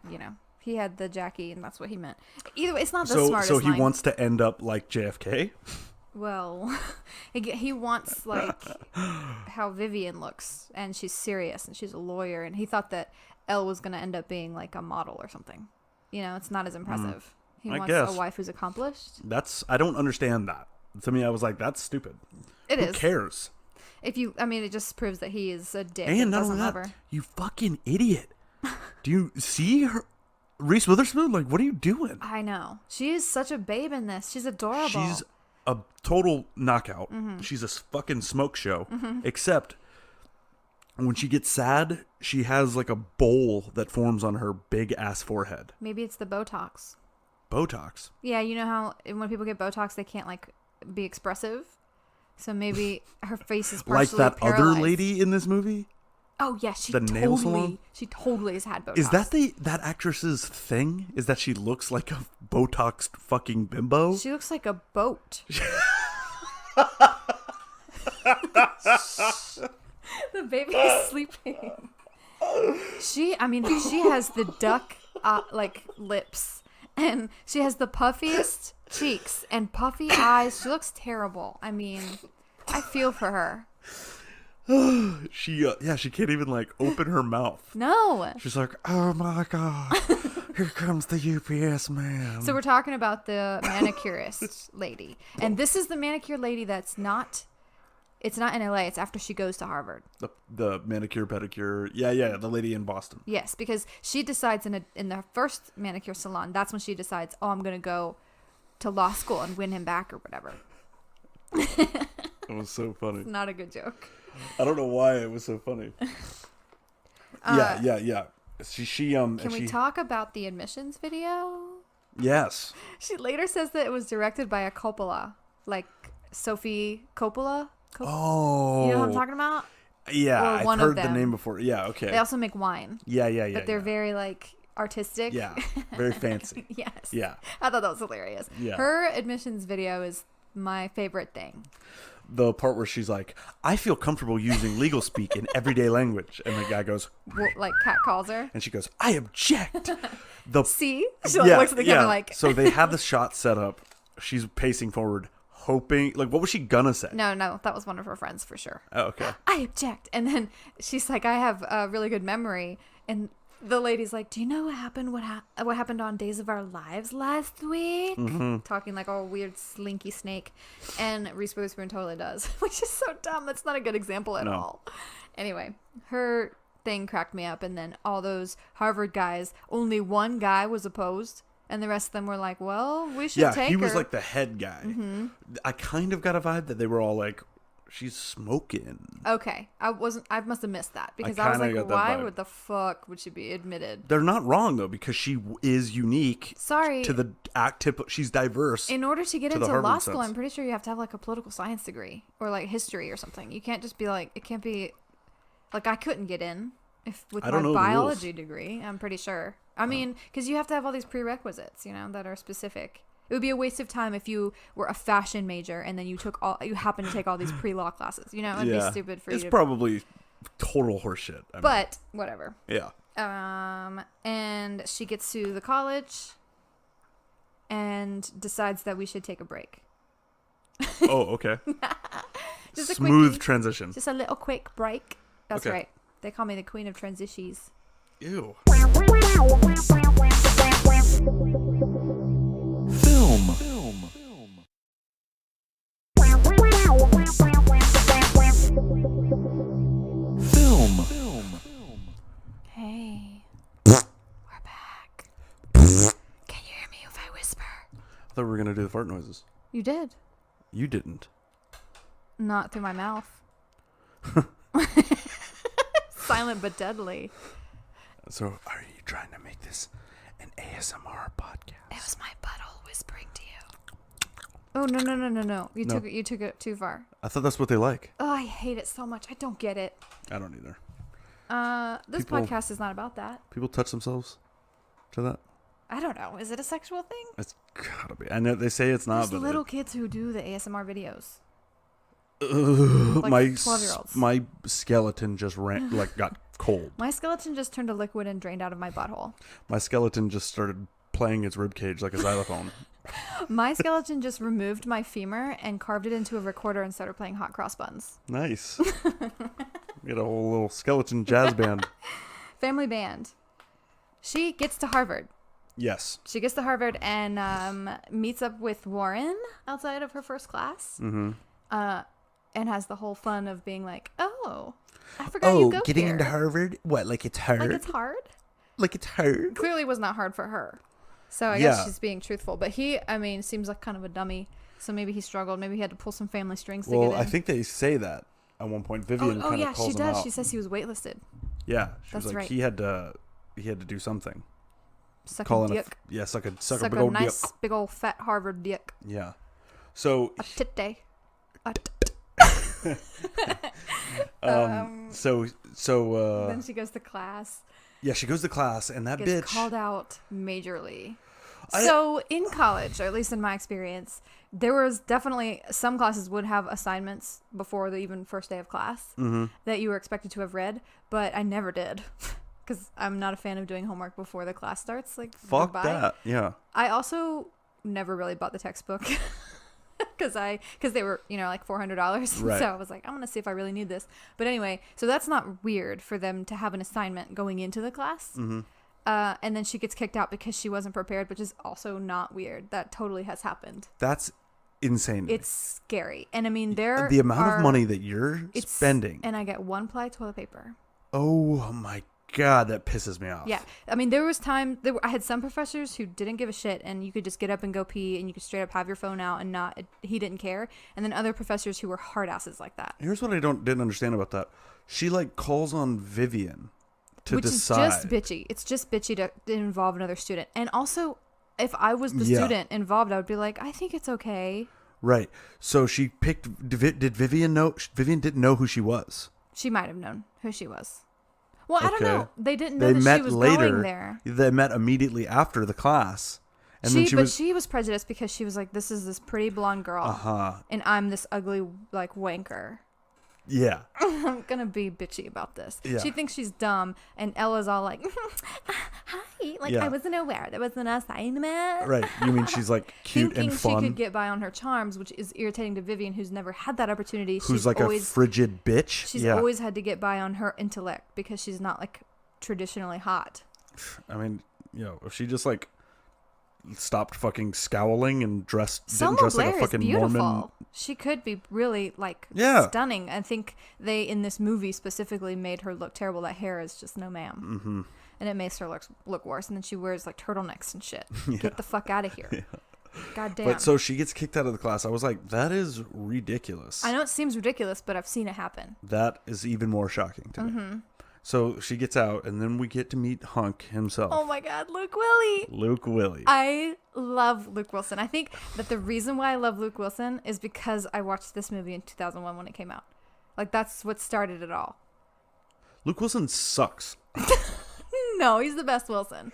the Jackie, and that's what he meant. Either way, it's not the smartest So he line. wants to end up like JFK? Well, he wants like how Vivian looks, and she's serious, and she's a lawyer, and he thought that Elle was going to end up being like a model or something. You know, it's not as impressive. He I wants guess. a wife who's accomplished. I don't understand that. To me, I was like, that's stupid. It Who is. cares? It just proves that he is a dick And and not doesn't only love that, her. you fucking idiot. Do you see her? Reese Witherspoon? Like, what are you doing? I know. She is such a babe in this. She's adorable. She's a total knockout. Mm-hmm. She's a fucking smoke show. Except when she gets sad, she has like a bowl that forms on her big ass forehead. Maybe it's the Botox. Botox. Yeah, you know how when people get Botox, they can't like be expressive. So maybe her face is Like partially that paralyzed. other lady in this movie? Oh yeah, she The nail salon? totally has had Botox. Is that that actress's thing? Is that she looks like a Botoxed fucking bimbo? She looks like a boat. The baby is sleeping. She has the duck like lips, and she has the puffiest cheeks and puffy eyes. She looks terrible. I mean, I feel for her. She can't even like open her mouth. No. She's like, oh my god, here comes the UPS man. So we're talking about the manicurist lady, and this is the manicure lady that's not. It's not in LA. It's after she goes to Harvard. The manicure pedicure. Yeah, the lady in Boston. Yes, because she decides in the first manicure salon. That's when she decides, oh, I'm gonna go to law school and win him back or whatever. It was so funny. Not a good joke. I don't know why it was so funny. Yeah. Can we talk about the admissions video? Yes. She later says that it was directed by a Coppola, like Sophie Coppola. Oh. You know what I'm talking about? Yeah, Or one I've of heard the them. name before. Yeah, okay. They also make wine. Yeah. But they're very like artistic. Yeah, very fancy. Yes. Yeah. I thought that was hilarious. Yeah. Her admissions video is my favorite thing. The part where she's like, I feel comfortable using legal speak in everyday language. And the guy goes, Well, like Kat calls her. and she goes, I object. See? She looks at the camera like. So they have the shot set up. She's pacing forward, hoping, like, what was she gonna say? No, that was one of her friends for sure. Oh, okay. I object. And then she's like, I have a really good memory. And the lady's like, do you know what happened? What happened on Days of Our Lives last week? Mm-hmm. Talking like all weird slinky snake. And Reese Witherspoon totally does, which is so dumb. That's not a good example at No. all. Anyway, her thing cracked me up. And then all those Harvard guys, only one guy was opposed. And the rest of them were like, well, we should take her. Yeah, he was like the head guy. Mm-hmm. I kind of got a vibe that they were all like, she's smoking. Okay. I must have missed that. Because I was like, why would the fuck would she be admitted? They're not wrong, though, because she is unique. Sorry. To the she's diverse. In order to get into law school, I'm pretty sure you have to have like a political science degree or like history or something. You can't just be like, it can't be like I couldn't get in with my biology degree. I'm pretty sure. I mean, because you have to have all these prerequisites, that are specific. It would be a waste of time if you were a fashion major and then you happen to take all these pre-law classes. It'd be stupid for you. It's probably total horseshit. But whatever. Yeah. And she gets to the college and decides that we should take a break. Oh, okay. Just smooth transition. Just a little quick break. That's okay. Right. They call me the queen of transitions. Ew. Film. Hey. We're back. Can you hear me if I whisper? I thought we were going to do the fart noises. You did. You didn't. Not through my mouth. Silent but deadly. So, are you trying to make this an ASMR podcast? It was my butthole whispering to you. Oh, no. You took it too far. I thought that's what they like. Oh, I hate it so much. I don't get it. I don't either. This podcast is not about that. People touch themselves to that? I don't know. Is it a sexual thing? It's gotta be. I know they say it's not, There's little kids who do the ASMR videos. Like my 12-year-olds. My skeleton just got cold. My skeleton just turned to liquid and drained out of my butthole. My skeleton just started playing its ribcage like a xylophone. My skeleton just removed my femur and carved it into a recorder and started playing hot cross buns. Nice. Get a whole little skeleton jazz band. Family band. She gets to Harvard. Yes. She gets to Harvard and meets up with Warren outside of her first class. Mm-hmm. And has the whole fun of being like, oh, I forgot you go getting here. into Harvard? What, like it's hard? Like it's hard? Like it's hard? Clearly was not hard for her. So I guess she's being truthful. But he, seems like kind of a dummy. So maybe he struggled. Maybe he had to pull some family strings to get in. Well, I think they say that at one point. Vivian kind of calls him out. She does. She says he was waitlisted. Yeah. She That's was like, right. he had to do something. Suck a dick. Suck a Suck big a old nice, dick. big old fat Harvard dick. Yeah. So. A tit day. Then she goes to class. Yeah, she goes to class, and that gets bitch called out majorly. So in college, or at least in my experience, there was definitely some classes would have assignments before the even first day of class that you were expected to have read, but I never did because I'm not a fan of doing homework before the class starts. Like, fuck goodbye. that. Yeah. I also never really bought the textbook because they were like $400. Right. So I was like, I'm gonna see if I really need this. But anyway, so that's not weird for them to have an assignment going into the class. Mm-hmm. And then she gets kicked out because she wasn't prepared, which is also not weird. That totally has happened. That's insane. It's scary. And I mean, the amount of money that you're spending. And I get 1-ply toilet paper. Oh my God, that pisses me off. Yeah. I mean, there was time, I had some professors who didn't give a shit and you could just get up and go pee and you could straight up have your phone out and he didn't care. And then other professors who were hard asses like that. Here's what I didn't understand about that. She calls on Vivian to decide. Which is just bitchy. It's just bitchy to involve another student. And also, if I was the student involved, I would be like, I think it's okay. Right. So she picked, did Vivian know? Vivian didn't know who she was. She might have known who she was. Well, I don't Okay. know. They didn't know that she was going there. They met immediately after the class. And she was prejudiced because she was like, this is this pretty blonde girl. And I'm this ugly, wanker. Yeah. I'm going to be bitchy about this. Yeah. She thinks she's dumb. And Ella's all like, hi. I wasn't aware. There was an assignment. Right. You mean she's cute Thinking and fun? she could get by on her charms, which is irritating to Vivian, who's never had that opportunity. Who's a frigid bitch? She's always had to get by on her intellect because she's not traditionally hot. I mean, if she just stopped fucking scowling and didn't Selma dress Blair like a fucking is beautiful. Mormon. She could be really like Yeah. stunning. I think they in this movie specifically made her look terrible. That hair is just no ma'am. Mm-hmm. And it makes her look worse. And then she wears like turtlenecks and shit. Get the fuck out of here. Yeah. God damn. But so she gets kicked out of the class. I was like, that is ridiculous. I know it seems ridiculous, but I've seen it happen. That is even more shocking to me. So she gets out, and then we get to meet Hunk himself. Oh my God, Luke Willie. I love Luke Wilson. I think that the reason why I love Luke Wilson is because I watched this movie in 2001 when it came out. Like, that's what started it all. Luke Wilson sucks. No, he's the best Wilson.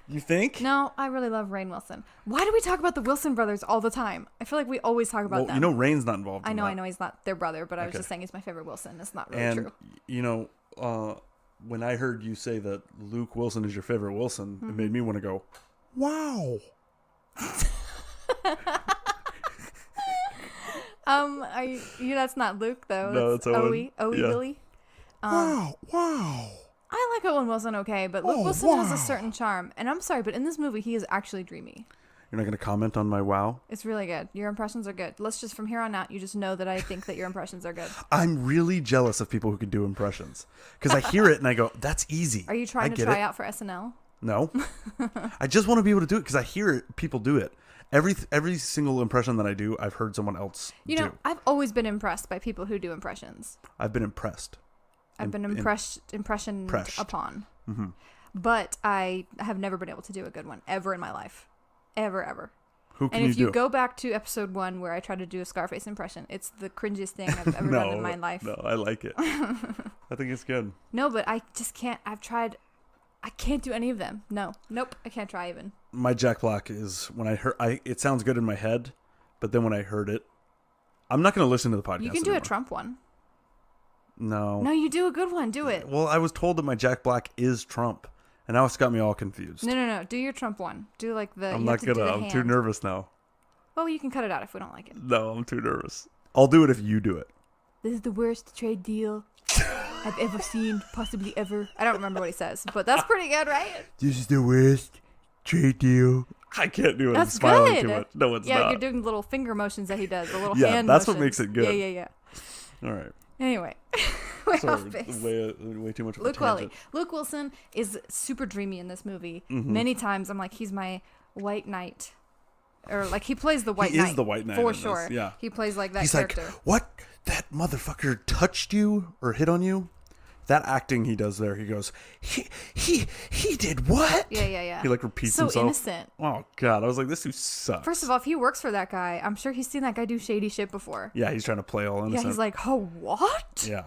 You think? No, I really love Rainn Wilson. Why do we talk about the Wilson brothers all the time? I feel like we always talk about them. You know Rainn's not involved in I that. know he's not their brother, but I was just saying he's my favorite Wilson. It's not really and, true. You know, when I heard you say that Luke Wilson is your favorite Wilson, it made me want to go, wow. That's not Luke though. No, that's it's Owie. Owen. Owie Yeah. Billy. Wow. I like Owen Wilson okay, but Luke Wilson has a certain charm. And I'm sorry, but in this movie, he is actually dreamy. You're not going to comment on my wow? It's really good. Your impressions are good. Let's just, from here on out, you just know that I think that your impressions are good. I'm really jealous of people who can do impressions. Because I hear it and I go, that's easy. Are you trying to try out for SNL? No. I just want to be able to do it because I hear it, people do it. Every single impression that I do, I've heard someone else do. I've always been impressed by people who do impressions. I've been impressed. I've been impressioned upon. Mm-hmm. But I have never been able to do a good one ever in my life. Ever. Who can and if you do? go back to episode 1 where I tried to do a Scarface impression, it's the cringiest thing I've ever done in my life. No, I like it. I think it's good. No, but I just can't. I've tried. I can't do any of them. Nope. I can't try even. My Jack Black is when I heard. It sounds good in my head, but then when I heard it, I'm not going to listen to the podcast. You can do anymore. a Trump one. No, you do a good one. Do it. Well, I was told that my Jack Black is Trump, and now it's got me all confused. No. Do your Trump one. Do like the. I'm not gonna. I'm too nervous now. Well, you can cut it out if we don't like it. No, I'm too nervous. I'll do it if you do it. This is the worst trade deal I've ever seen, possibly ever. I don't remember what he says, but that's pretty good, right? This is the worst trade deal. I can't do it. That's I'm smiling good. too much. No, it's not. Yeah, you're doing little finger motions that he does, the little hand that's motions. what makes it good. Yeah. All right. Anyway, way Sorry, off base. way too much of Luke a tangent. Luke Wilson is super dreamy in this movie. Mm-hmm. Many times I'm like, he's my white knight. Or like he plays the white knight. He is the white knight for in this, sure. yeah. He plays like that He's character. like, what? That motherfucker touched you or hit on you? That acting he does there, he goes, he did what? Yeah. He like repeats so himself. Innocent. Oh God, I was like, this dude sucks. First of all, if he works for that guy, I'm sure he's seen that guy do shady shit before. Yeah, he's trying to play all innocent. Yeah, he's like, oh, what? Yeah.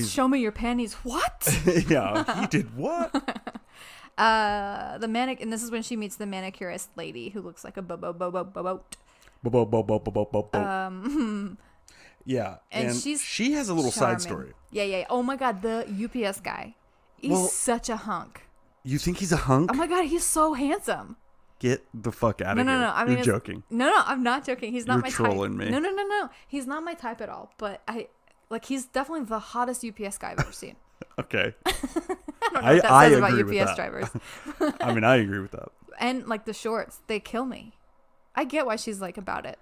Show me your panties. What? Yeah, he did what? The manic, and this is when she meets the manicurist lady who looks like a boat. Yeah, and she has a little charming. side story. Yeah. Oh my God, the UPS guy. He's such a hunk. You think he's a hunk? Oh my God, he's so handsome. Get the fuck out of here. No. I mean, you're joking. No, I'm not joking. He's not You're my type. trolling me. No. He's not my type at all. But he's definitely the hottest UPS guy I've ever seen. Okay. I don't know what that says about UPS drivers. I mean, I agree with that. And like the shorts, they kill me. I get why she's like about it.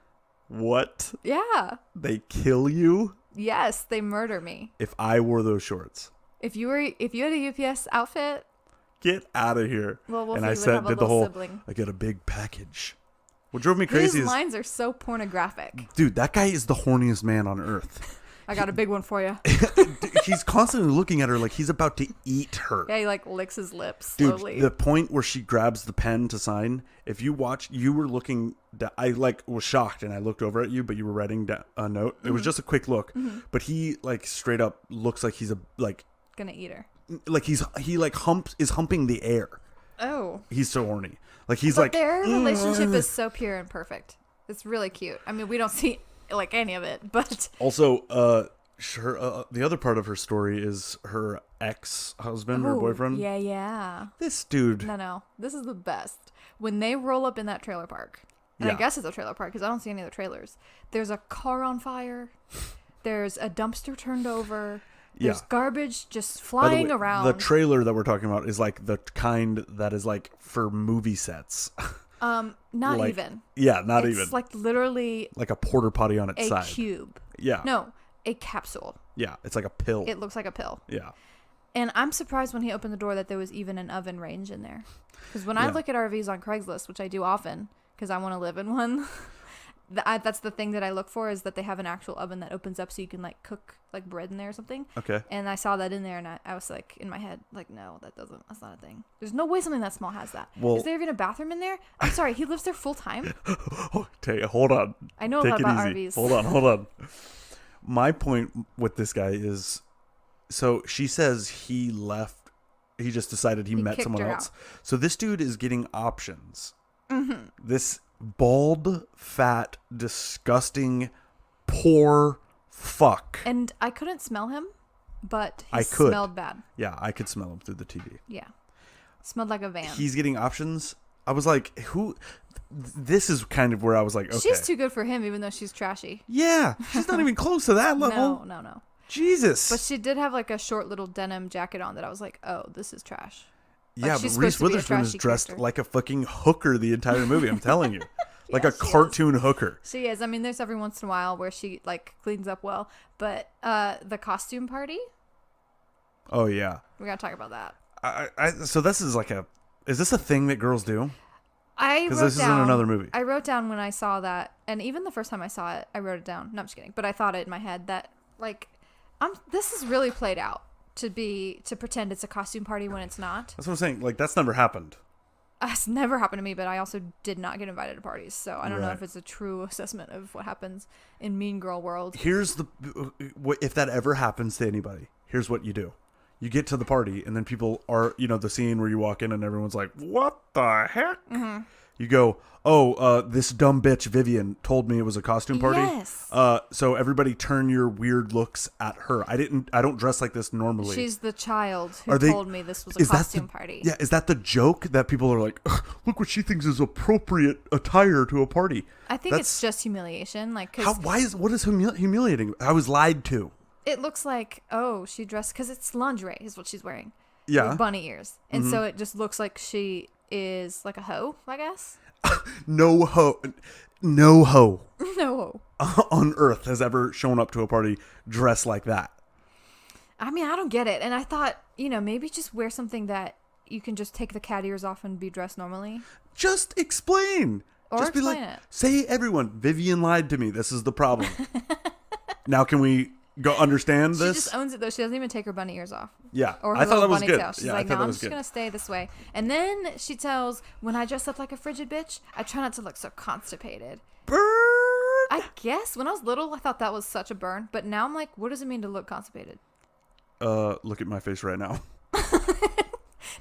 What? Yeah. They kill you? Yes, they murder me. If I wore those shorts. If you had a UPS outfit, get out of here. Well, and I did the whole sibling. I got a big package. What drove me crazy His is lines are so pornographic. dude, that guy is the horniest man on earth. I got a big one for you. He's constantly looking at her like he's about to eat her. Yeah, he like licks his lips Dude, slowly. the point where she grabs the pen to sign, if you watch, you were looking, I like was shocked and I looked over at you, but you were writing a note. It was just a quick look, but he like straight up looks like he's gonna eat her. Like is humping the air. Oh. He's so horny. Like he's but like their relationship is so pure and perfect. It's really cute. I mean, we don't see like any of it, but also the other part of her story is her ex-husband or boyfriend. Yeah. This dude. No. This is the best. When they roll up in that trailer park, and I guess it's a trailer park because I don't see any of the trailers. There's a car on fire. There's a dumpster turned over. There's Yeah. garbage just By the flying way, around. the trailer that we're talking about is like the kind that is like for movie sets. Not like, even. Yeah, not It's even. like literally Like a porta potty on its a side. cube. Yeah. No, a capsule. Yeah, it's like a pill. It looks like a pill. Yeah. And I'm surprised when he opened the door that there was even an oven range in there. Because when I Yeah. look at RVs on Craigslist, which I do often, because I want to live in one, that's the thing that I look for, is that they have an actual oven that opens up so you can like cook like bread in there or something. Okay. And I saw that in there, and I was like, in my head, like, no, that's not a thing. There's no way something that small has that. Well- Is there even a bathroom in there? I'm sorry, he lives there full time. Hold on. I know a Take lot it about easy. RVs. Hold on. My point with this guy is, so she says he left. He just decided he met kicked someone her else. out. So this dude is getting options. Mm-hmm. This bald, fat, disgusting, poor fuck. And I couldn't smell him, but he I could. smelled bad. Yeah, I could smell him through the TV. Yeah. Smelled like a van. He's getting options. I was like, who? This is kind of where I was like, okay. She's too good for him, even though she's trashy. Yeah, she's not even close to that level. No. Jesus. But she did have like a short little denim jacket on that I was like, oh, this is trash. Like, Yeah, she's but Reese supposed to be a Witherspoon is trashy dressed character. like a fucking hooker the entire movie. I'm telling you, like Yeah, a she is. cartoon hooker. She is. I mean, there's every once in a while where she like cleans up well, but the costume party, Oh yeah. we gotta talk about that. So this is like a. Is this a thing that girls do? I 'Cause wrote this isn't down, another movie. I wrote down when I saw that, and even the first time I saw it, I wrote it down. No, I'm just kidding. But I thought it in my head that like, this is really played out to pretend it's a costume party when it's not. That's what I'm saying. Like that's never happened. It's never happened to me, but I also did not get invited to parties, so I don't know Right. if it's a true assessment of what happens in Mean Girl world. Here's the. If that ever happens to anybody, here's what you do. You get to the party, and then people are, the scene where you walk in and everyone's like, "What the heck?" Mm-hmm. You go, "Oh, this dumb bitch Vivian told me it was a costume party." Yes. So everybody turn your weird looks at her. I don't dress like this normally. She's the child who Are they- told me this was a is that costume the- party. Yeah, is that the joke that people are like, "Ugh, look what she thinks is appropriate attire to a party? I think it's just humiliation, like because What is humiliating? I was lied to. it looks like, oh, she dressed because it's lingerie is what she's wearing. Yeah. With bunny ears, and so it just looks like she is like a hoe, I guess. No hoe No. on earth has ever shown up to a party dressed like that. I mean, I don't get it. And I thought, maybe just wear something that you can just take the cat ears off and be dressed normally. Just explain. Or Just be like, explain it. say everyone, Vivian lied to me. This is the problem. Now can we go understand She this? just owns it, though. She doesn't even take her bunny ears off. Yeah, Or her I thought that little was bunny good. tail. She's Yeah, like, I thought no, that I'm was just good. going to stay this way. And then she tells, when I dress up like a frigid bitch, I try not to look so constipated. Burn. I guess when I was little, I thought that was such a burn. But now I'm like, what does it mean to look constipated? Look at my face right now.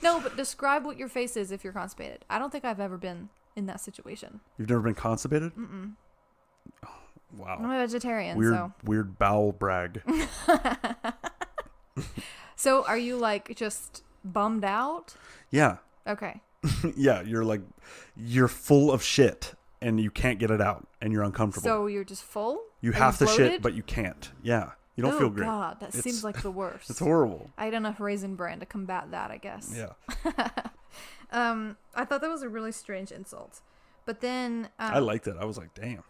No, but describe what your face is if you're constipated. I don't think I've ever been in that situation. You've never been constipated? Mm-mm. Oh, wow. I'm a vegetarian, Weird bowel brag. So are you like just bummed out? Yeah. Okay. Yeah, you're full of shit and you can't get it out and you're uncomfortable. So you're just full? you Are have to shit, bloated? but you can't. Yeah. You don't feel great. Oh God, that It's- seems like the worst. It's horrible. I had enough Raisin Bran to combat that, I guess. Yeah. I thought that was a really strange insult. But then I liked it. I was like, damn.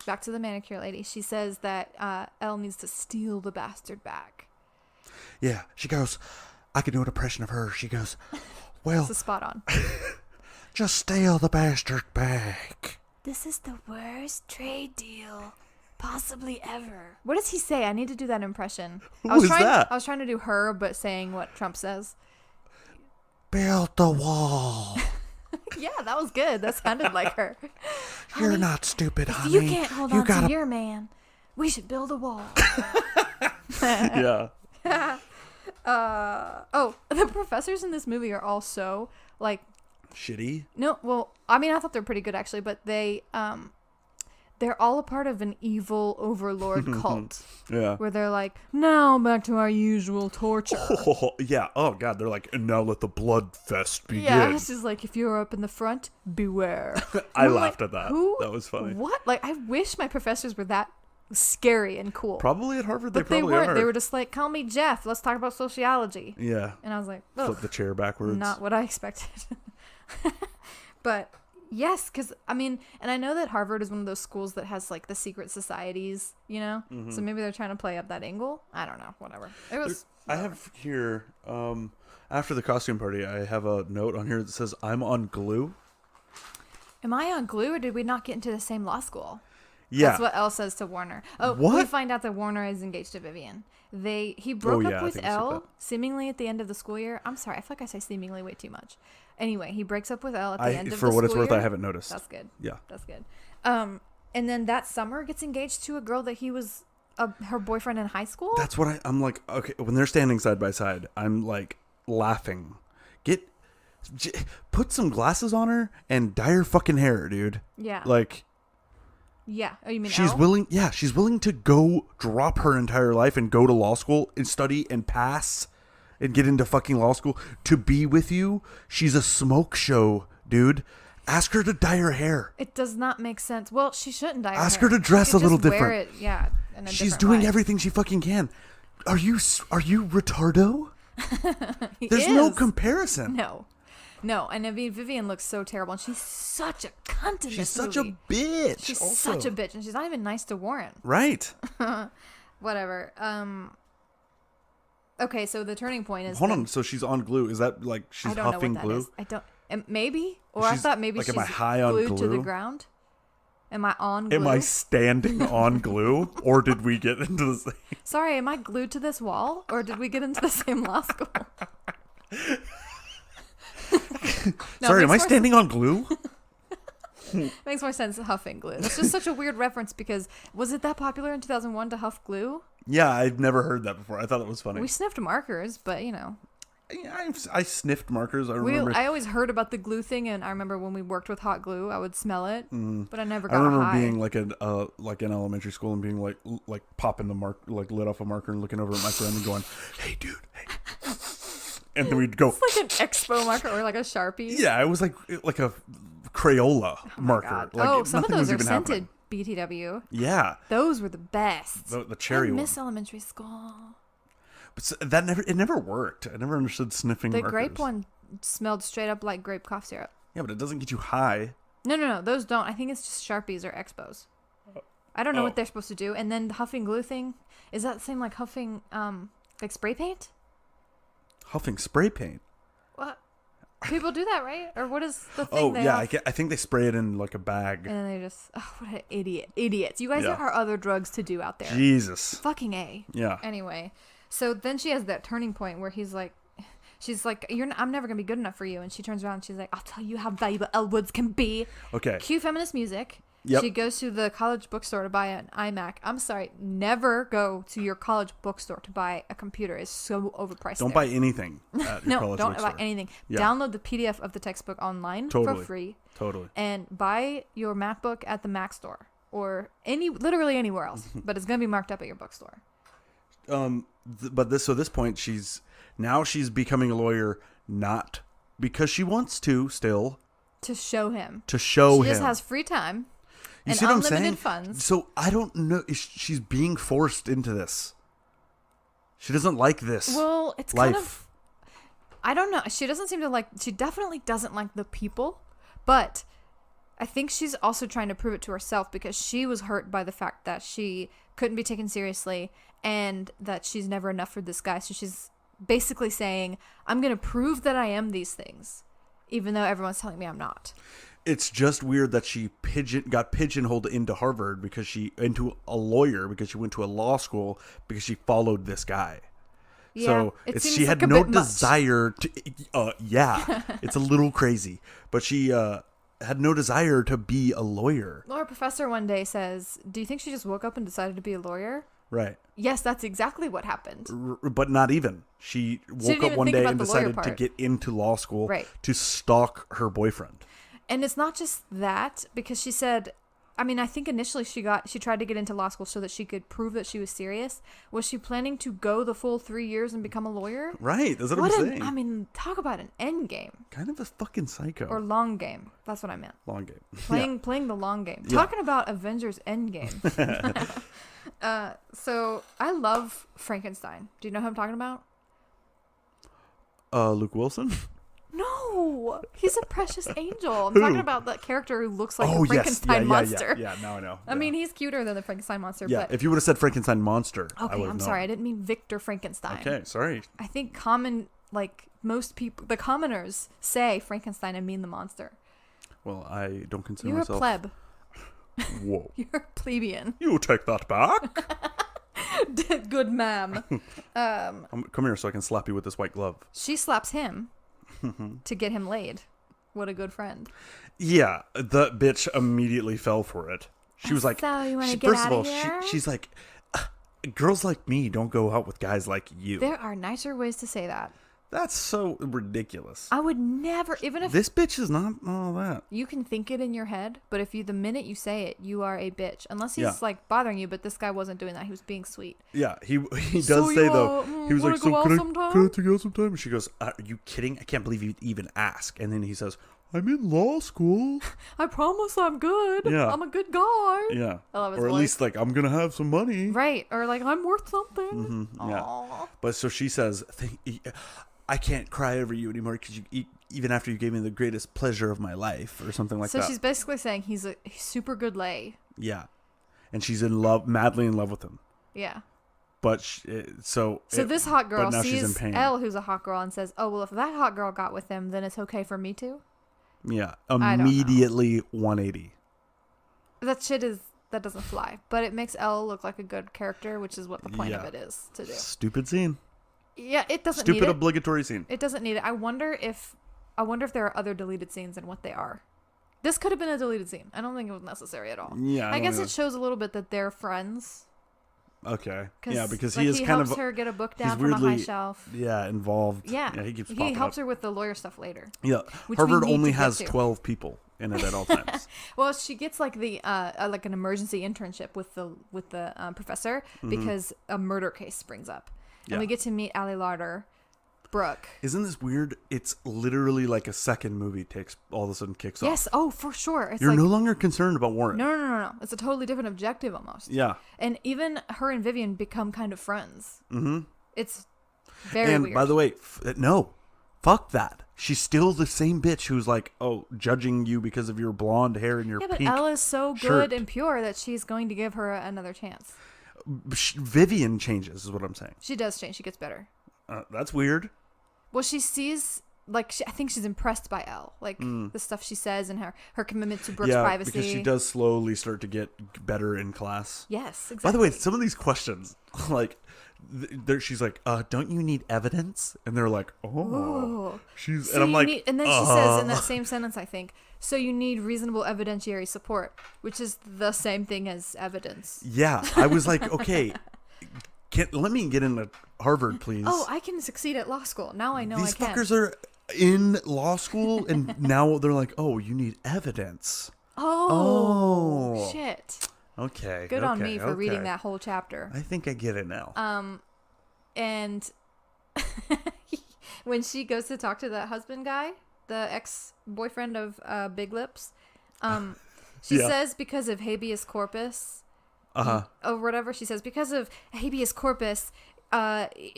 back to the manicure lady. She says that Elle needs to steal the bastard back. Yeah. She goes, I can do an impression of her. She goes, well, This is spot on. just steal the bastard back. This is the worst trade deal possibly ever. What does he say? I need to do that impression. Who is that? I was trying to do her, but saying what Trump says. Build the wall. Yeah, that was good. That sounded like her. You're Honey, not stupid, if honey. you can't hold on gotta... to your man, we should build a wall. Yeah. The professors in this movie are all so like Shitty. no. Well, I mean, I thought they're pretty good actually, but they're all a part of an evil overlord cult Yeah. where they're like, now back to our usual torture. Oh, yeah. Oh, God. They're like, and now let the blood fest begin. Yeah, it's just like if you're up in the front, beware. I I'm laughed like, at that. Who? That was funny. What? Like, I wish my professors were that scary and cool. Probably at Harvard, But they probably weren't. are. They were just like, call me Jeff. Let's talk about sociology. Yeah. And I was like, Flip ugh, the chair backwards. not what I expected. But yes, because I mean, and I know that Harvard is one of those schools that has like the secret societies, you know? Mm-hmm. So maybe they're trying to play up that angle. I don't know. Whatever. It was. I have here, after the costume party, I have a note on here that says, I'm on glue. Am I on glue or did we not get into the same law school? Yeah. That's what Elle says to Warner. Oh, What? we find out that Warner is engaged to Vivian. He broke yeah, up I with think I said Elle that. seemingly at the end of the school year. I'm sorry, I feel like I say seemingly way too much. Anyway, he breaks up with Elle at the end of the school For what it's worth, year. I haven't noticed. That's good. Yeah. That's good. And then that summer gets engaged to a girl that he was her boyfriend in high school. That's what I'm like, okay, when they're standing side by side, I'm like laughing. Put some glasses on her and dye her fucking hair, dude. Yeah. Like, yeah. Oh, you mean she's Elle? willing. Yeah, she's willing to go drop her entire life and go to law school and study and pass and get into fucking law school to be with you. She's a smoke show, dude. Ask her to dye her hair. It does not make sense. Well, she shouldn't dye her Ask hair. her to dress She a little just wear different. it, yeah. In a She's different doing way. everything she fucking can. Are you retardo? He There's no is. comparison. No, and I mean, Vivian looks so terrible, and she's such a cunt in She's this such movie. a bitch. She's also. such a bitch, and she's not even nice to Warren. Right. Whatever. Okay, so the turning point is. Hold on. So she's on glue. Is that like she's I don't huffing know what that glue? is. I don't. Maybe, or I She's- thought maybe like, she's am I high on glued to the glue? ground. Am I on glue? Am I standing on glue, or did we get into the same? Sorry, am I glued to this wall, or did we get into the same law school? No, Sorry, it am I makes more standing on glue? Makes more sense huffing glue. It's just such a weird reference because was it that popular in 2001 to huff glue? Yeah, I've never heard that before. I thought it was funny. We sniffed markers, but you know. Yeah, I sniffed markers. I remember. I always heard about the glue thing, and I remember when we worked with hot glue, I would smell it, but I never I got remember high. being like in elementary school and being like popping the mark, like lit off a marker and looking over at my friend and going, "Hey, dude, hey," and then we'd go. It's like an expo marker or like a Sharpie. Yeah, it was like a Crayola marker. God. Like, Some of nothing was those are even scented. happening. BTW. Yeah, Those were the best. the cherry I one. miss elementary school. But it never worked. I never understood sniffing The markers. grape one smelled straight up like grape cough syrup. Yeah, but it doesn't get you high. No, those don't. I think it's just Sharpies or Expos. I don't know what they're supposed to do. And then the huffing glue thing, is that the same like huffing like spray paint? Huffing spray paint. What? People do that, right? Or what is the thing Oh they yeah, huff? I think they spray it in like a bag. And then they just, oh, what an idiots. You guys Yeah. are other drugs to do out there. Jesus. Fucking A. Yeah. Anyway, so then she has that turning point where she's like, I'm never gonna be good enough for you. And she turns around and she's like, I'll tell you how valuable Elle Woods can be. Okay. Cue feminist music. Yep. She goes to the college bookstore to buy an iMac. I'm sorry, never go to your college bookstore to buy a computer. It's so overpriced. Don't there. buy anything at your No, college don't bookstore. buy anything. Yeah. Download the PDF of the textbook online for Totally. free. Totally. And buy your MacBook at the Mac store or literally anywhere else. But it's gonna be marked up at your bookstore. But this point, she's becoming a lawyer not because she wants to still To show him. to show She him. just has free time. You and see what I'm unlimited saying? funds. So I don't know. She's being forced into this. She doesn't like this. Well, it's life. kind of. I don't know. She doesn't seem to like. She definitely doesn't like the people, but I think she's also trying to prove it to herself because she was hurt by the fact that she couldn't be taken seriously and that she's never enough for this guy. So she's basically saying, "I'm going to prove that I am these things, even though everyone's telling me I'm not." It's just weird that she got pigeonholed into Harvard into a lawyer because she went to a law school because she followed this guy. Yeah, So it seems she had like a no bit much. desire to. Yeah, it's a little crazy, but she had no desire to be a lawyer. Laura Professor one day says, "Do you think she just woke up and decided to be a lawyer?" Right. Yes, that's exactly what happened. But not even. She woke didn't up even one think day about and the lawyer decided to part. get into law school Right. to stalk her boyfriend. And it's not just that, because she said, I mean, I think initially she tried to get into law school so that she could prove that she was serious. Was she planning to go the full 3 years and become a lawyer? Right. That's what I'm saying. I mean, talk about an end game Kind of a fucking psycho. or long game. That's what I meant. Long game. Playing the long game. Yeah. Talking about Avengers Endgame. So I love Frankenstein. Do you know who I'm talking about? Luke Wilson. No, he's a precious angel. I'm Who? talking about that character who looks like Oh the Frankenstein yes, monster. yeah. Now I know. I mean, he's cuter than the Frankenstein monster. yeah. But If you would have said Frankenstein monster, I okay, would have I'm known. sorry, I didn't mean Victor Frankenstein. Okay, sorry. I think most people, the commoners say Frankenstein and mean the monster. Well, I don't consider You're myself. a pleb. Whoa. You're a plebeian. You take that back. Good ma'am. Come here so I can slap you with this white glove. She slaps him to get him laid. What a good friend. Yeah, the bitch immediately fell for it. She was like, So you wanna get first of outta all, here? she's like, girls like me don't go out with guys like you. There are nicer ways to say that. That's so ridiculous. I would never, even if This bitch is not all that. you can think it in your head, but if the minute you say it, you are a bitch. Unless he's Yeah. like bothering you, but this guy wasn't doing that. He was being sweet. Yeah, he does So say you, though. He was wanna like, "So go out can I sometime?" take you out sometime?" And she goes, "Are you kidding? I can't believe you even ask." And then he says, "I'm in law school." I promise I'm good. Yeah. I'm a good guy. Yeah, I love his or at voice. least like I'm gonna have some money. Right. Or like, I'm worth something. Yeah. Aw. But so she says, "I can't cry over you anymore because even after you gave me the greatest pleasure of my life," or something like So that. she's basically saying he's a super good lay. Yeah, and she's in love, madly in love with him. Yeah. But This hot girl but now she's in sees pain. Elle, who's a hot girl, and says, "Oh well, if that hot girl got with him, then it's okay for me too." Yeah, don't know. immediately 180. That doesn't fly. But it makes Elle look like a good character, which is what the point of Yeah. it is to do. Stupid scene. Yeah, it doesn't need Stupid it. obligatory scene. It doesn't need it. I wonder if there are other deleted scenes and what they are. This could have been a deleted scene. I don't think it was necessary at all. Yeah, I guess don't it shows a little bit that they're friends. Okay. Yeah, because like, he is he kind helps of her get a book he's down from a high weirdly shelf. involved. Yeah, he keeps he popping helps up. her with the lawyer stuff later. Yeah, which we Harvard need only to get has to. 12 people in it at all times. Well, she gets like the like an emergency internship with the professor because a murder case springs up, and Yeah. we get to meet Allie Larder, Brooke. Isn't this weird? It's literally like a second movie takes all of a sudden kicks off. Yes, oh for sure. It's You're like no longer concerned about Warren. no. It's a totally different objective almost. Yeah. And even her and Vivian become kind of friends. Mm-hmm. It's very And weird. by the way, no, fuck that. She's still the same bitch who's like, oh, judging you because of your blonde hair and your yeah, but pink Elle is so shirt. good and pure that she's going to give her another chance. Vivian changes, is what I'm saying. She does change. She gets better. That's weird. Well, she sees, like, I think she's impressed by Elle. Like, the stuff she says and her commitment to Brooke's Yeah, privacy. because she does slowly start to get better in class. Yes, exactly. By the way, some of these questions, like, she's like, don't you need evidence? And they're like, Ooh. she's, So and I'm you like, and then she says in that same sentence, I think, so you need reasonable evidentiary support, which is the same thing as evidence. yeah. I was like, okay, let me get into Harvard, please. Oh, I can succeed at law school. Now I know These I can. fuckers are in law school, and now they're like, oh, you need evidence. Oh, Oh. shit. Okay. Good on okay, me for reading okay. that whole chapter. I think I get it now. And when she goes to talk to the husband guy, the ex-boyfriend of Big Lips, she Yeah. says because of habeas corpus, or whatever, she says because of habeas corpus,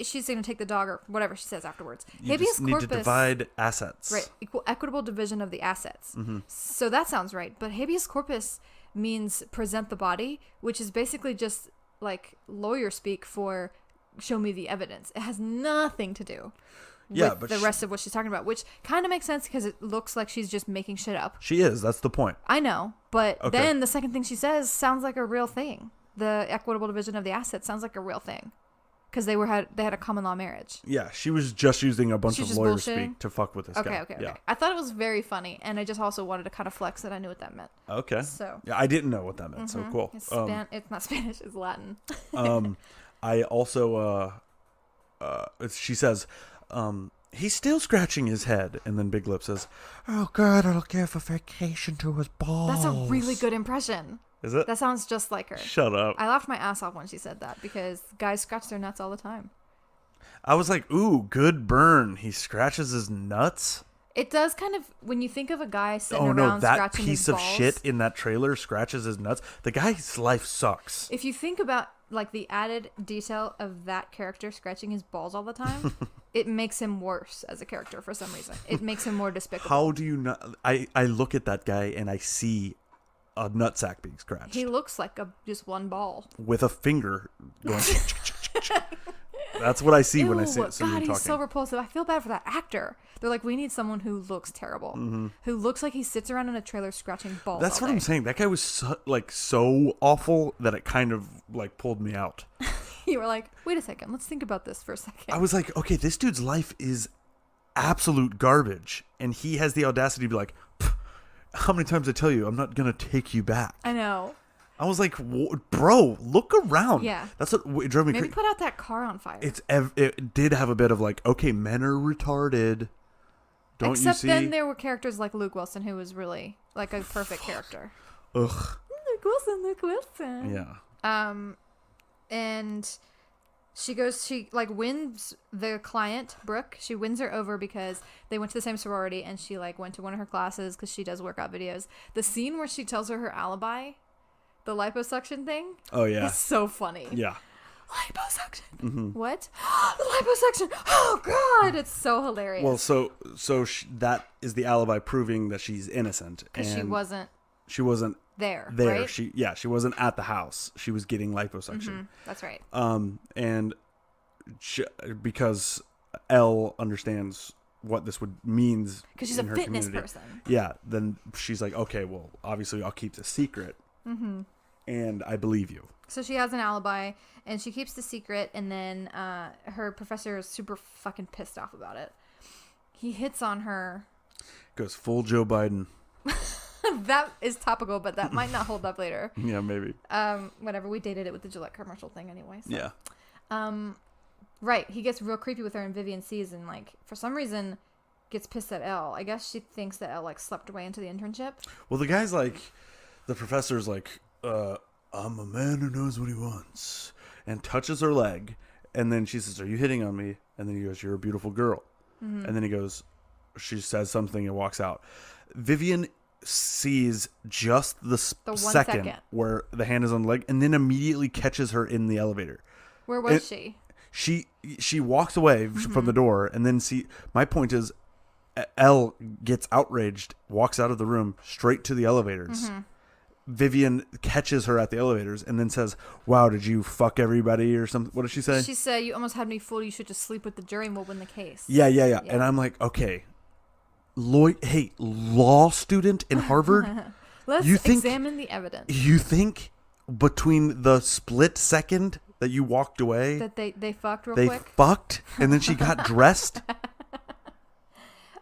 she's going to take the dog or whatever she says afterwards. You habeas just need corpus, to divide assets. right? Equitable division of the assets. Mm-hmm. So that sounds right. But habeas corpus means present the body, which is basically just like lawyer speak for show me the evidence. It has nothing to do Yeah, with but the rest of what she's talking about, which kind of makes sense because it looks like she's just making shit up. She is. That's the point. I know, but Okay. then the second thing she says sounds like a real thing. The equitable division of the assets sounds like a real thing because they had a common law marriage. Yeah, she was just using a bunch She's of just lawyer bullshitting? speak to fuck with this Okay, guy. okay. Yeah. I thought it was very funny, and I just also wanted to kind of flex that I knew what that meant. Okay. So. Yeah, I didn't know what that meant. So cool. It's, it's not Spanish, it's Latin. I also, she says, he's still scratching his head. And then Big Lip says, oh, God, it'll give a vacation to his balls. That's a really good impression. Is it? That sounds just like her. Shut up. I laughed my ass off when she said that because guys scratch their nuts all the time. I was like, ooh, good burn. He scratches his nuts. It does kind of, when you think of a guy sitting Oh around no, that scratching piece his of balls, shit in that trailer scratches his nuts. The guy's life sucks. if you think about like the added detail of that character scratching his balls all the time, it makes him worse as a character for some reason. It makes him more despicable. How do you not? I look at that guy and I see a nutsack being scratched He looks like just one ball. with a finger going. That's what I see when I see God, you talking. he's so repulsive. I feel bad for that actor. They're like, we need someone who looks terrible, who looks like he sits around in a trailer scratching balls. That's all what I'm day. saying. That guy was so awful that it kind of like pulled me out. You were like, wait a second, let's think about this for a second. I was like, okay, this dude's life is absolute garbage, and he has the audacity to be like, how many times I tell you I'm not gonna take you back? I know. I was like, bro, look around. Yeah. That's what it drove me Maybe crazy. put out that car on fire. It did have a bit of like, okay, men are retarded. Don't Except you see? then there were characters like Luke Wilson, who was really like a perfect character. Ugh. Luke Wilson. Yeah. And she like wins the client, Brooke. She wins her over because they went to the same sorority, and she like went to one of her classes because she does workout videos. The scene where she tells her alibi, the liposuction thing. Oh yeah. It's so funny. Yeah. Liposuction. What? The liposuction. Oh God, it's so hilarious. Well, that is the alibi proving that she's innocent, because and she wasn't there. there. Right? She wasn't at the house. She was getting liposuction. That's right. And because Elle understands what this would means Because she's a in her fitness community. person. Yeah, then she's like, okay, well, obviously I'll keep the secret, and I believe you. So she has an alibi, and she keeps the secret, and then her professor is super fucking pissed off about it. He hits on her. Goes full Joe Biden. That is topical, but that might not hold up later. Yeah, maybe. Whatever. We dated it with the Gillette commercial thing anyway. So. Yeah. Right. He gets real creepy with her, and Vivian sees, and like for some reason gets pissed at Elle. I guess she thinks that Elle like slept away into the internship. Well, the guy's like, the professor's like, I'm a man who knows what he wants, and touches her leg, and then she says, are you hitting on me? And then he goes, you're a beautiful girl. And then he goes, she says something and walks out. Vivian sees just the 1 second second where the hand is on the leg, and then immediately catches her in the elevator. Where was she? She walks away from the door, and then my point is, Elle gets outraged, walks out of the room straight to the elevators. Vivian catches her at the elevators and then says, wow, did you fuck everybody or something? What did she say? She said, you almost had me fooled. You should just sleep with the jury and we'll win the case. Yeah. And I'm like, okay, law student in Harvard. Let's examine the evidence. You think between the split second that you walked away that they fucked real they quick? fucked and then she got dressed?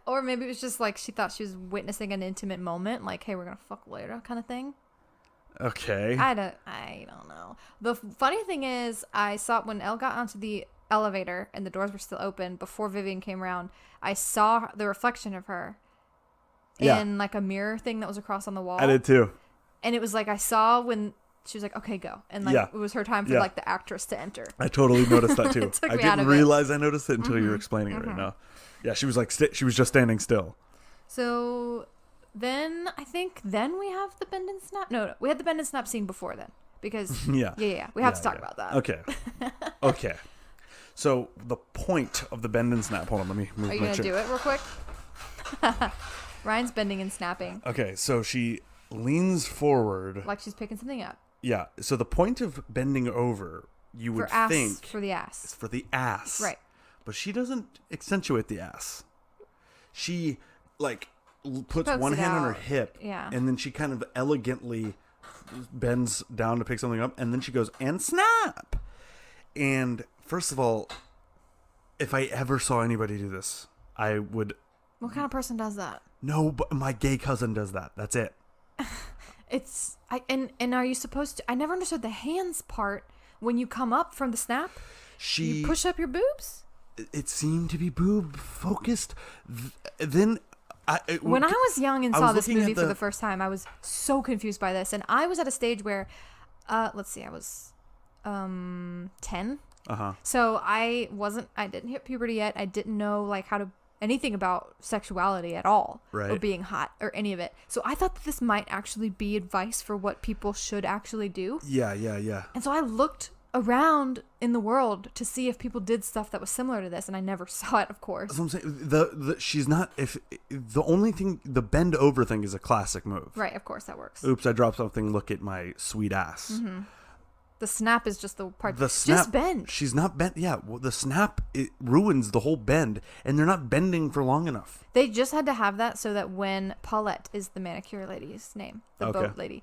Or maybe it was just like she thought she was witnessing an intimate moment, like, hey, we're gonna fuck later kind of thing. Okay. I don't know. The funny thing is, I saw when Elle got onto the elevator and the doors were still open before Vivian came around, I saw the reflection of her in like a mirror thing that was across on the wall. I did too. And it was like I saw when she was like, okay, go. And like it was her time for like the actress to enter. I totally noticed that too. Took I me out didn't of it. realize I noticed it until you were explaining it right now. Yeah, she was like, she was just standing still. So then I think we have the bend and snap. No, we had the bend and snap scene before then because we have to talk about that. Okay. So the point of the bend and snap. Hold on, let me move. Are you gonna do it real quick? Ryan's bending and snapping. Okay, so she leans forward like she's picking something up. Yeah. So the point of bending over, you would think, for the ass. is for the ass, right? But she doesn't accentuate the ass. She like puts Pokes one it hand on her out. hip, Yeah. and then she kind of elegantly bends down to pick something up, and then she goes and snap. And first of all, if I ever saw anybody do this, I would. What kind of person does that? No, but my gay cousin does that. That's it. And are you supposed to? I never understood the hands part when you come up from the snap. You push up your boobs. It seemed to be boob focused. Then when I was young and saw this movie for the the first time, I was so confused by this, and I was at a stage where, let's see, I was 10. Uh-huh. So I didn't hit puberty yet. I didn't know like how to anything about sexuality at all, or Right. being hot or any of it. So I thought that this might actually be advice for what people should actually do. Yeah, yeah, yeah. And so I looked around in the world to see if people did stuff that was similar to this, and I never saw it, of course. That's what I'm saying. She's not. If the only thing, the bend over thing is a classic move. Right, of course that works. Oops, I dropped something. Look at my sweet ass. Mm-hmm. The snap is just the part. The snap, just bend. She's not bent. Yeah, well, the snap, it ruins the whole bend, and they're not bending for long enough. They just had to have that so that when Paulette is the manicure lady's name, the Okay. boat lady.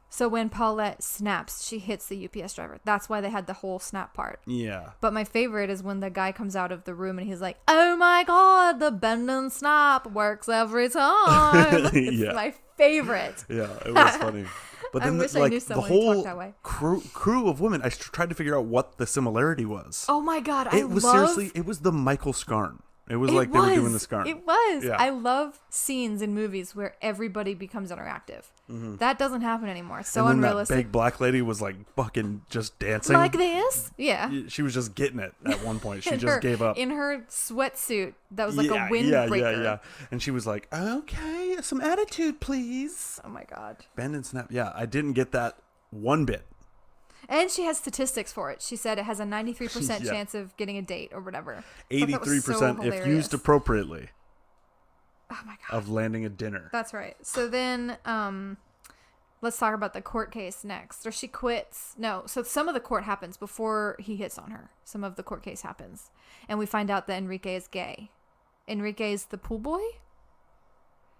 So when Paulette snaps, she hits the UPS driver. That's why they had the whole snap part. Yeah. But my favorite is when the guy comes out of the room and he's like, "Oh my god, the bend and snap works every time." It's Yeah. my favorite. Yeah, it was funny. But I then, wish I like, knew the someone who whole talked that way. crew of women, I tried to figure out what the similarity was. Oh my god, It was seriously, it was the Michael Scarn. It was like they were doing the Scarn. It was. Yeah. I love scenes in movies where everybody becomes interactive. That doesn't happen anymore. It's so and then unrealistic. that big black lady was like fucking just dancing. Like this? Yeah. She was just getting it at one point. She In just her- gave up. In her sweatsuit that was like a Yeah, windbreaker. yeah. And she was like, "Okay, some attitude, please." Oh my god. Bend and snap. Yeah, I didn't get that one bit. And she has statistics for it. She said it has a 93% Yeah. chance of getting a date or whatever. I thought that was 83% so if hilarious. used appropriately Oh my god. of landing a dinner. That's right. So then, let's talk about the court case next. Or she quits. No, so some of the court happens before he hits on her. Some of the court case happens. And we find out that Enrique is gay. Enrique is the pool boy.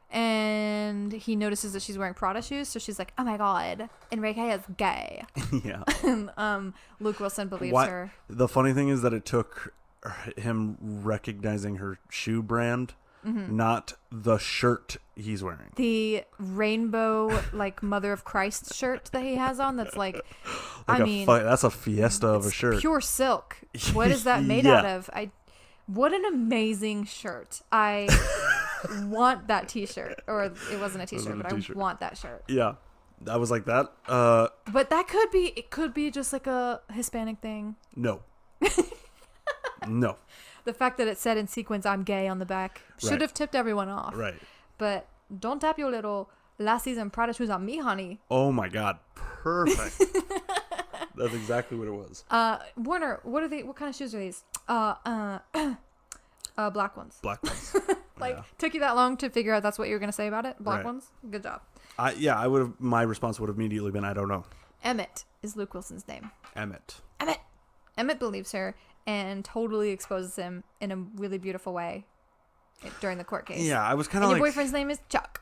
And he notices that she's wearing Prada shoes. So she's like, "Oh my god, Enrique is gay." Yeah. And Luke Wilson believes her. The funny thing is that it took him recognizing her shoe brand, not the shirt he's wearing. The rainbow, like, Mother of Christ shirt that he has on that's like I mean, that's a fiesta of a shirt. pure silk. What is that made Yeah. out of? What an amazing shirt. I want that t-shirt. Or it wasn't a t-shirt, but t-shirt. I want that shirt. Yeah. I was like that. But that could be just like a Hispanic thing. No. No. The fact that it said in sequence, "I'm gay" on the back should Right. have tipped everyone off. Right. But don't tap your little last season Prada shoes on me, honey. Oh my god. Perfect. That's exactly what it was. Warner, what kind of shoes are these? Black ones. Black ones. Like, Yeah. took you that long to figure out that's what you were going to say about it? Black Right. ones? Good job. I would have. My response would have immediately been, I don't know. Emmett is Luke Wilson's name. Emmett. Emmett believes her and totally exposes him in a really beautiful way during the court case. Yeah, I was kind And of your like. boyfriend's name is Chuck.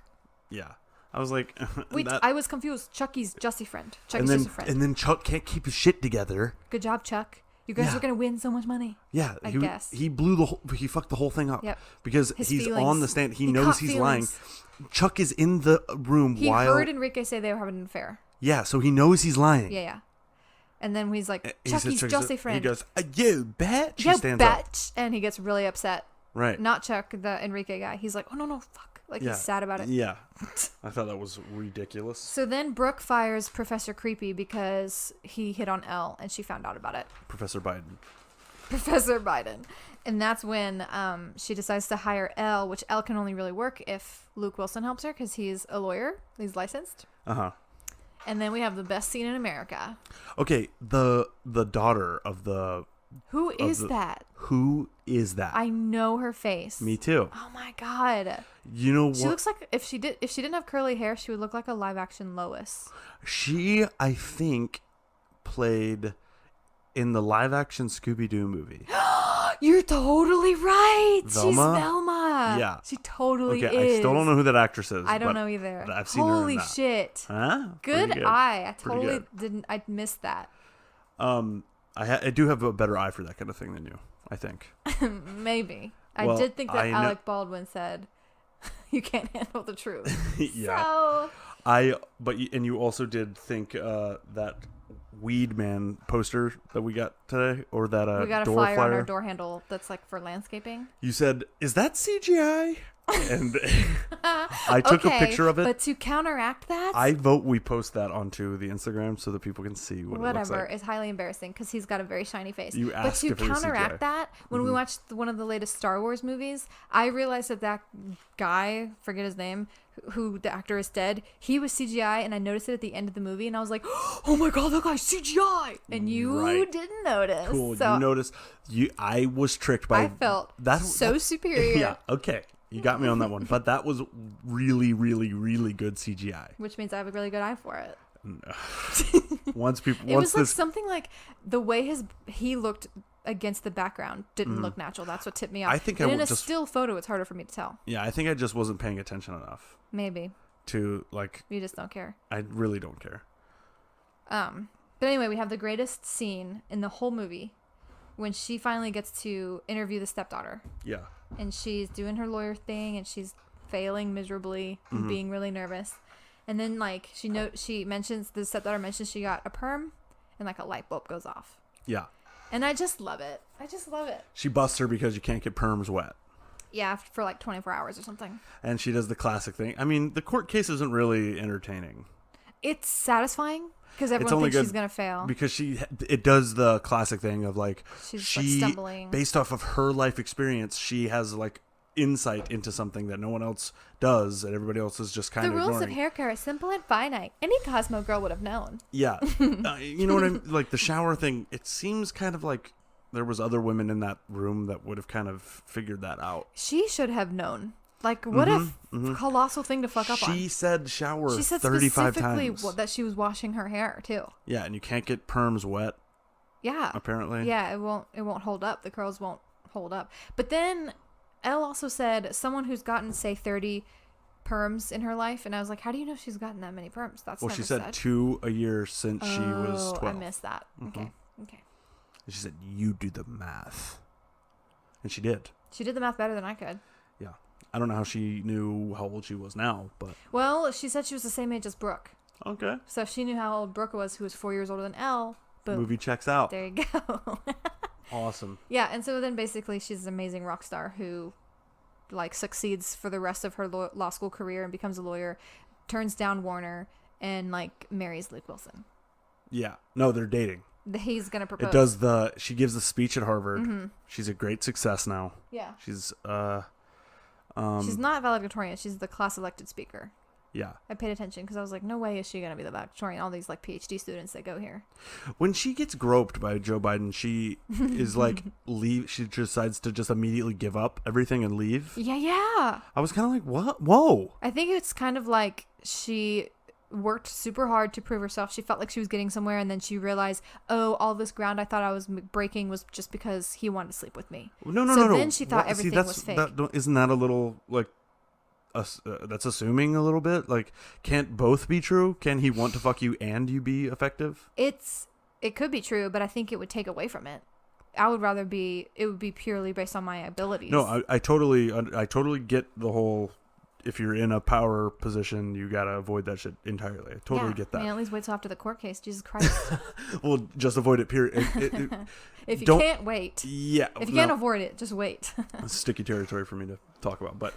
Yeah, I was like. Wait, that- I was confused. Chucky's just a friend. and Chucky's then just a friend. and then Chuck can't keep his shit together. Good job, Chuck. You guys Yeah. are going to win so much money. Yeah, I he guess. he blew the whole. He fucked the whole thing up. Yep. Because His he's feelings. on the stand. He He knows caught he's lying. feelings. Chuck is in the room He while. heard Enrique say they were having an affair. Yeah, so he knows he's lying. Yeah. And then he's like, He says, Chucky's Chuck just says- a friend. He goes, "You bitch." He yeah, stands up. bitch. And he gets really upset. Right. Not Chuck, the Enrique guy. He's like, "Oh, no, fuck." Like, Yeah. he's sad about it. Yeah. I thought that was ridiculous. So then Brooke fires Professor Creepy because he hit on Elle and she found out about it. Professor Biden. Professor Biden. And that's when she decides to hire Elle, which Elle can only really work if Luke Wilson helps her because he's a lawyer. He's licensed. Uh-huh. And then we have the best scene in America. Okay, the daughter of the Who is that? who is that? I know her face. Me too. Oh my god. You know what? She looks like if she didn't have curly hair, she would look like a live action Lois. She, I think, played in the live action Scooby Doo movie. You're totally right. She's Velma? Velma. Yeah. She totally Okay, is. I still don't know who that actress is. I don't but know either. I've seen her in Holy that. shit. Huh? Good, Pretty eye. I Pretty totally good. didn't. I missed that. I do have a better eye for that kind of thing than you, I think. Maybe. Well, I did think that I know- Alec Baldwin said, "You can't handle the truth." Yeah. So And you also did think that Weed Man poster that we got today, or that we got a door flyer flyer on our door handle that's like for landscaping. You said, "Is that CGI?" And I took a picture of it. But to counteract that, I vote we post that onto the Instagram so that people can see what it looks like. it's highly embarrassing because he's got a very shiny face. You but asked to if it was counteract CGI. that, when we watched one of the latest Star Wars movies, I realized that guy, forget his name, who the actor is dead, he was CGI, and I noticed it at the end of the movie, and I was like, oh my god, that guy's CGI, and you didn't notice. Cool. So You noticed. I was tricked by. I felt that superior. Yeah. Okay. You got me on that one, but that was really, really, really good CGI. Which means I have a really good eye for it. It was like something like the way he looked against the background didn't look natural. That's what tipped me off. I think and in a still photo, it's harder for me to tell. Yeah, I think I just wasn't paying attention enough. Maybe. To like. You just don't care. I really don't care. But anyway, we have the greatest scene in the whole movie when she finally gets to interview the stepdaughter. Yeah. And she's doing her lawyer thing, and she's failing miserably and being really nervous. And then, like, the stepdaughter mentions she got a perm, and, like, a light bulb goes off. Yeah. And I just love it. She busts her because you can't get perms wet. Yeah, for, like, 24 hours or something. And she does the classic thing. I mean, the court case isn't really entertaining. It's satisfying because everyone thinks she's going to fail. Because it does the classic thing of, like, she's like stumbling. Based off of her life experience, she has, like, insight into something that no one else does, and everybody else is just kind of ignoring. The rules of hair care are simple and finite. Any Cosmo girl would have known. Yeah. You know what I mean? Like, the shower thing, it seems kind of like there was other women in that room that would have kind of figured that out. She should have known. Like, what a colossal thing to fuck up on. She said shower 35 times. She said specifically that she was washing her hair, too. Yeah, and you can't get perms wet. Yeah. Apparently. Yeah, it won't hold up. The curls won't hold up. But then Elle also said someone who's gotten, say, 30 perms in her life, and I was like, how do you know she's gotten that many perms? That's well, never she said 2 a year since she was 12. I missed that. Okay. And she said, you do the math. And she did. She did the math better than I could. Yeah. I don't know how she knew how old she was now, but... Well, she said she was the same age as Brooke. Okay. So if she knew how old Brooke was, who was 4 years older than Elle, boom. Movie checks out. There you go. Awesome. Yeah, and so then basically she's an amazing rock star who, like, succeeds for the rest of her law school career and becomes a lawyer, turns down Warner, and, like, marries Luke Wilson. Yeah. No, they're dating. He's gonna propose. She gives the speech at Harvard. She's a great success now. Yeah. She's she's not valedictorian. She's the class elected speaker. Yeah. I paid attention because I was like, no way is she gonna be the valedictorian. All these, like, PhD students that go here. When she gets groped by Joe Biden, she is like leave. She decides to just immediately give up everything and leave. Yeah. I was kind of like, what? Whoa. I think it's kind of like she worked super hard to prove herself. She felt like she was getting somewhere, and then she realized, oh, all this ground I thought I was breaking was just because he wanted to sleep with me. No. So then she thought everything was fake. Isn't that a little like? That's assuming a little bit. Like, can't both be true? Can he want to fuck you and you be effective? It could be true, but I think it would take away from it. I would rather it would be purely based on my abilities. No, I totally get the whole. If you're in a power position, you gotta avoid that shit entirely. I totally get that. I mean, at least wait till after the court case. Jesus Christ. Well, just avoid it. Period. If you can't wait. Yeah. If you can't avoid it, just wait. It's sticky territory for me to talk about. But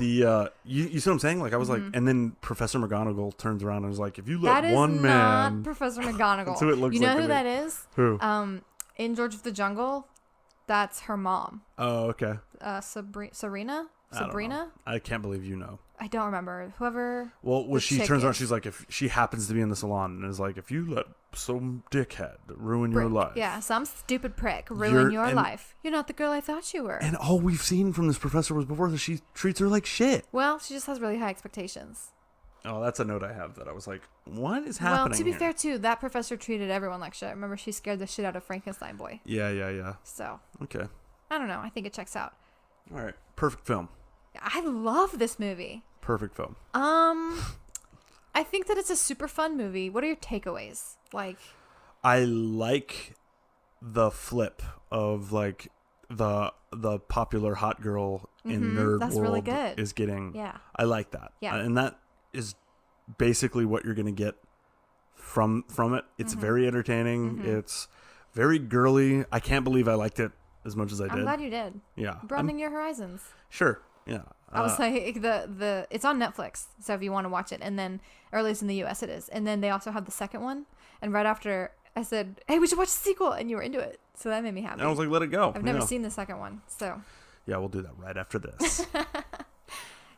the you see what I'm saying? Like, I was like, and then Professor McGonagall turns around and is like, if you let one man. That is not Professor McGonagall. That's who it looks you know like who that is? Who? In George of the Jungle, that's her mom. Oh, okay. Sabrina. I can't believe you know. I don't remember. Whoever. Well, when she turns around, she's like, if she happens to be in the salon and is like, if you let some dickhead ruin your life. Yeah, some stupid prick ruin your life. You're not the girl I thought you were. And all we've seen from this professor was before that she treats her like shit. Well, she just has really high expectations. Oh, that's a note I have that I was like, what is happening? Well, to be fair, too, that professor treated everyone like shit. Remember, she scared the shit out of Frankenstein boy. Yeah. So. Okay. I don't know. I think it checks out. All right. Perfect film. I love this movie. Perfect film. I think that it's a super fun movie. What are your takeaways? Like, I like the flip of like the popular hot girl in nerd that's world really good. is getting. Yeah. I like that. Yeah. And that is basically what you're gonna get from it. It's very entertaining. It's very girly. I can't believe I liked it as much as I did. I'm glad you did. Yeah. Broadening your horizons. Sure. Yeah. I was like the it's on Netflix, so if you want to watch it, and then, or at least in the US it is, and then they also have the second one. And right after I said, "Hey, we should watch the sequel," and you were into it, so that made me happy. And I was like, let it go. I've never seen the second one, so yeah, we'll do that right after this.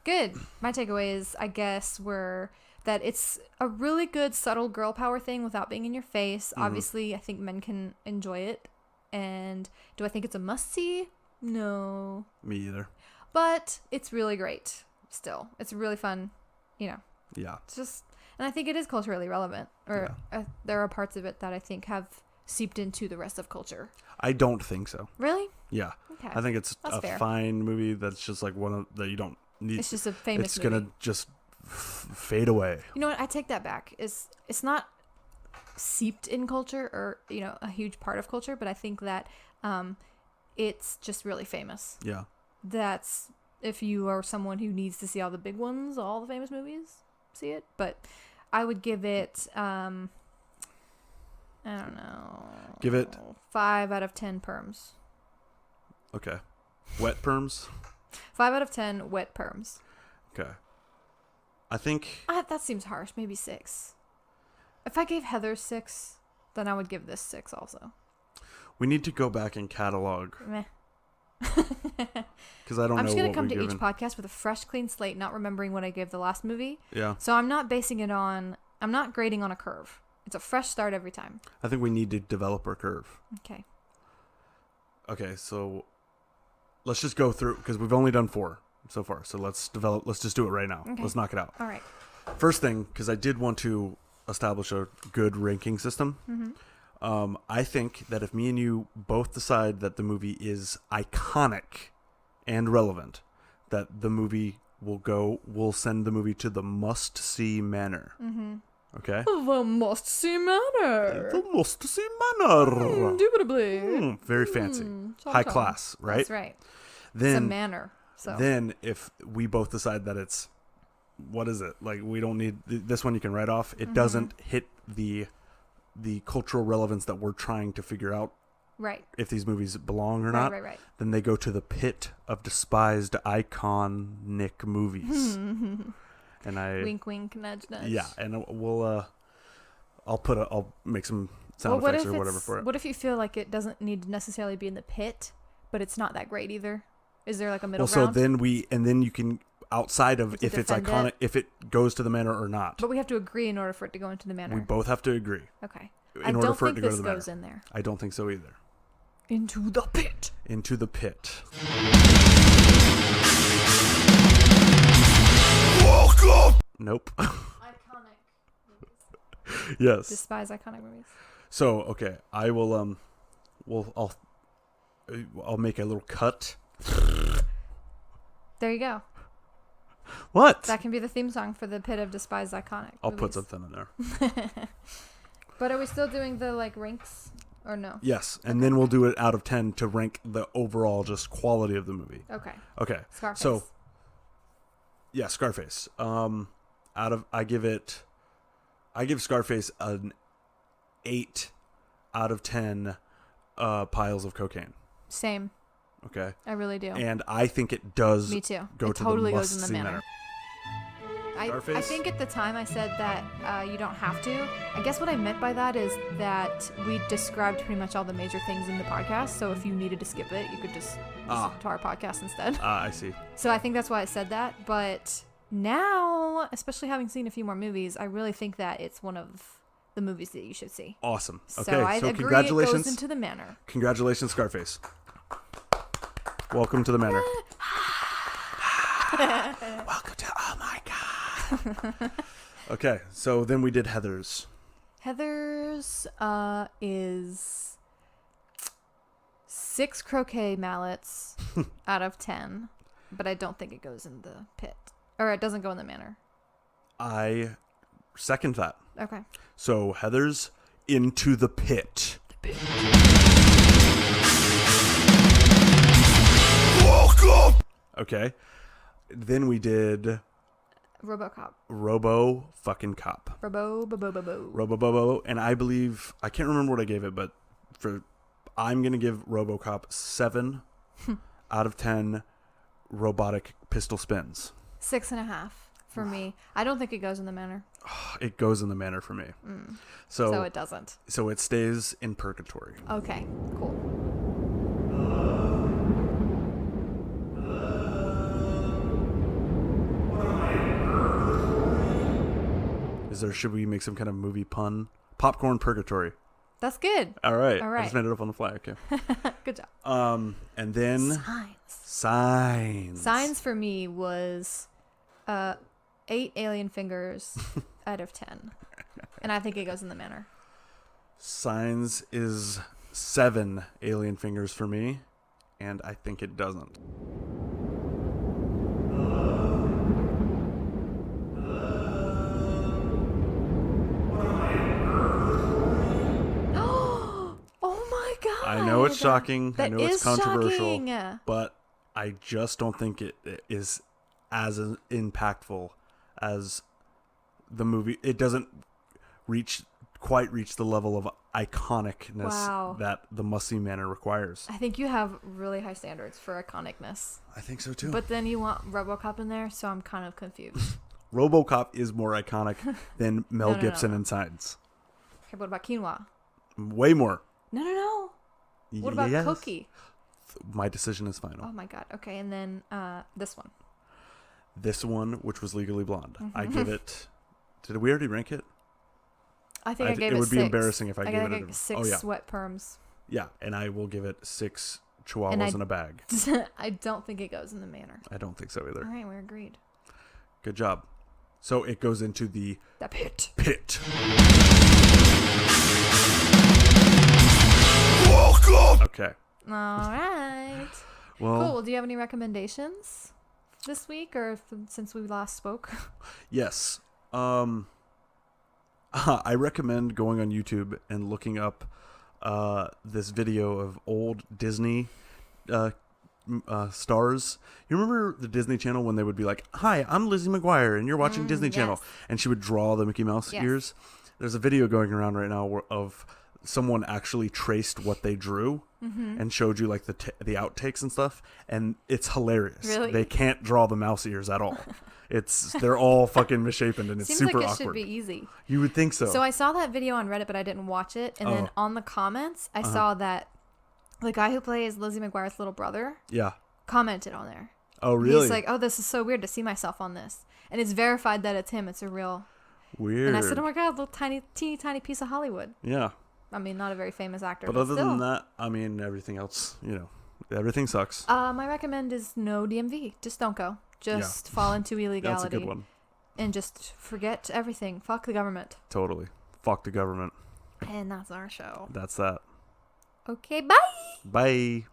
good. My takeaways, I guess, were that it's a really good subtle girl power thing without being in your face. Obviously, I think men can enjoy it. And do I think it's a must see? No. Me either. But it's really great still. It's really fun, Yeah. It's just, and I think it is culturally relevant. Or there are parts of it that I think have seeped into the rest of culture. I don't think so. Really? Yeah. Okay. I think it's That's a fair. fine movie that's just like one of that you don't need. It's just a famous It's movie. going to just fade away. You know what? I take that back. It's not seeped in culture or, a huge part of culture, but I think that it's just really famous. Yeah. That's, if you are someone who needs to see all the big ones, all the famous movies, see it. But I would give it, I don't know. Give it 5 out of 10 perms. Okay. Wet perms? 5 out of 10 wet perms. Okay. I think That seems harsh. Maybe 6. If I gave Heather 6, then I would give this 6 also. we need to go back and catalog Meh. because I don't I'm know just going what to come we've to given. each podcast with a fresh, clean slate, not remembering what I gave the last movie. Yeah. So I'm not basing it on, I'm not grading on a curve. It's a fresh start every time. I think we need to develop our curve. Okay. Okay, so let's just go through because we've only done 4 so far. So let's just do it right now. Okay. Let's knock it out. All right. First thing, because I did want to establish a good ranking system. I think that if me and you both decide that the movie is iconic and relevant, that the movie we'll send the movie to the must-see manner. Okay? The must-see manner. The must-see manner. Indubitably. Very fancy. High class, right? That's right. It's a Then, manner. So. then if we both decide that it's, what is it? Like, we don't need, this one you can write off. It doesn't hit the cultural relevance that we're trying to figure out Right. if these movies belong or not. Right. Then they go to the pit of despised iconic movies. And I, Wink, wink, nudge, nudge. yeah, and we'll, I'll make some sound effects or whatever for it. What if you feel like it doesn't need to necessarily be in the pit, but it's not that great either? Is there like a middle Well, ground? so then you can, outside of to if it's defend iconic, it? if it goes to the manor or not. But we have to agree in order for it to go into the manor. We both have to agree. Okay. In I order don't for it think to go this to the manor. goes in there. I don't think so either. Into the pit. Into the pit. Nope. Iconic movies. Yes. Despise iconic movies. So, okay, I will I'll make a little cut. There you go. What? That can be the theme song for the pit of despised iconic I'll put movies. something in there. But are we still doing the ranks or no? Yes, and then we'll do it out of 10 to rank the overall just quality of the movie. Okay. Okay. Scarface. So, yeah, Scarface. I give Scarface an 8 out of 10 piles of cocaine. Same. Okay. I really do. And I think it does Me too. go It to totally the goes in the must-see manner. I Scarface? think at the time I said that you don't have to. I guess what I meant by that is that we described pretty much all the major things in the podcast. So if you needed to skip it, you could just listen to our podcast instead. I see. So I think that's why I said that. But now, especially having seen a few more movies, I really think that it's one of the movies that you should see. Awesome. Okay, So I so agree congratulations. it goes into the manor. Congratulations, Scarface. Welcome to the manor. Welcome to, oh my God. Okay, so then we did Heather's. Heather's is 6 croquet mallets out of 10, but I don't think it goes in the pit. Or it doesn't go in the manor. I second that. Okay. So Heather's Into the Pit. Okay. Then we did RoboCop. Robo fucking Cop. Robo. And I believe, I can't remember what I gave it, but I'm going to give RoboCop 7 out of 10 robotic pistol spins. 6.5 for me. I don't think it goes in the manor. It goes in the manor for me. So it doesn't. So it stays in purgatory. Okay, cool. Should we make some kind of movie pun? Popcorn purgatory. That's good. All right. All right. I just made it up on the fly. Okay. Good job. And then Signs. Signs for me was 8 alien fingers out of 10. And I think it goes in the manor. Signs is 7 alien fingers for me, and I think it doesn't. Oh my god. I know it's shocking. I That know it's is controversial. shocking. But I just don't think it is as impactful as the movie. It doesn't quite reach the level of iconicness that the Must-See Manor requires. I think you have really high standards for iconicness. I think so too. But then you want RoboCop in there, so I'm kind of confused. RoboCop is more iconic than Mel No. Gibson in Signs. Okay, what about Quinoa? Way more. No. What about Yes. Cookie? My decision is final. Oh my god. Okay, and then this one. This one, which was Legally Blonde, I give it. Did we already rank it? I think I gave it 6. It would be embarrassing if I gave it a 6 oh, yeah. sweat perms. Yeah, and I will give it 6 chihuahuas in a bag. I don't think it goes in the manor. I don't think so either. All right, we're agreed. Good job. So it goes into the pit. Welcome. Okay. All right. Well, Cool. Well, do you have any recommendations this week or since we last spoke? Yes. I recommend going on YouTube and looking up this video of old Disney stars. You remember the Disney Channel when they would be like, "Hi, I'm Lizzie McGuire, and you're watching Disney Channel," and she would draw the Mickey Mouse ears? There's a video going around right now of someone actually traced what they drew and showed you like the outtakes and stuff, and it's hilarious. Really? They can't draw the mouse ears at all. They're all fucking misshapen, and it's Seems super like it awkward. should be easy. You would think so. So I saw that video on Reddit, but I didn't watch it. And then on the comments, I saw that the guy who plays Lizzie McGuire's little brother Yeah. commented on there. Oh, really? He's like, "Oh, this is so weird to see myself on this," and it's verified that it's him. It's a real. Weird. And I said, "Oh my god, little teeny tiny piece of Hollywood." Yeah. I mean, not a very famous actor, But but other still. than that, I mean, everything else, everything sucks. My recommend is no DMV. Just don't go. Just fall into illegality. That's a good one. And just forget everything. Fuck the government. Totally. Fuck the government. And that's our show. That's that. Okay, bye. Bye.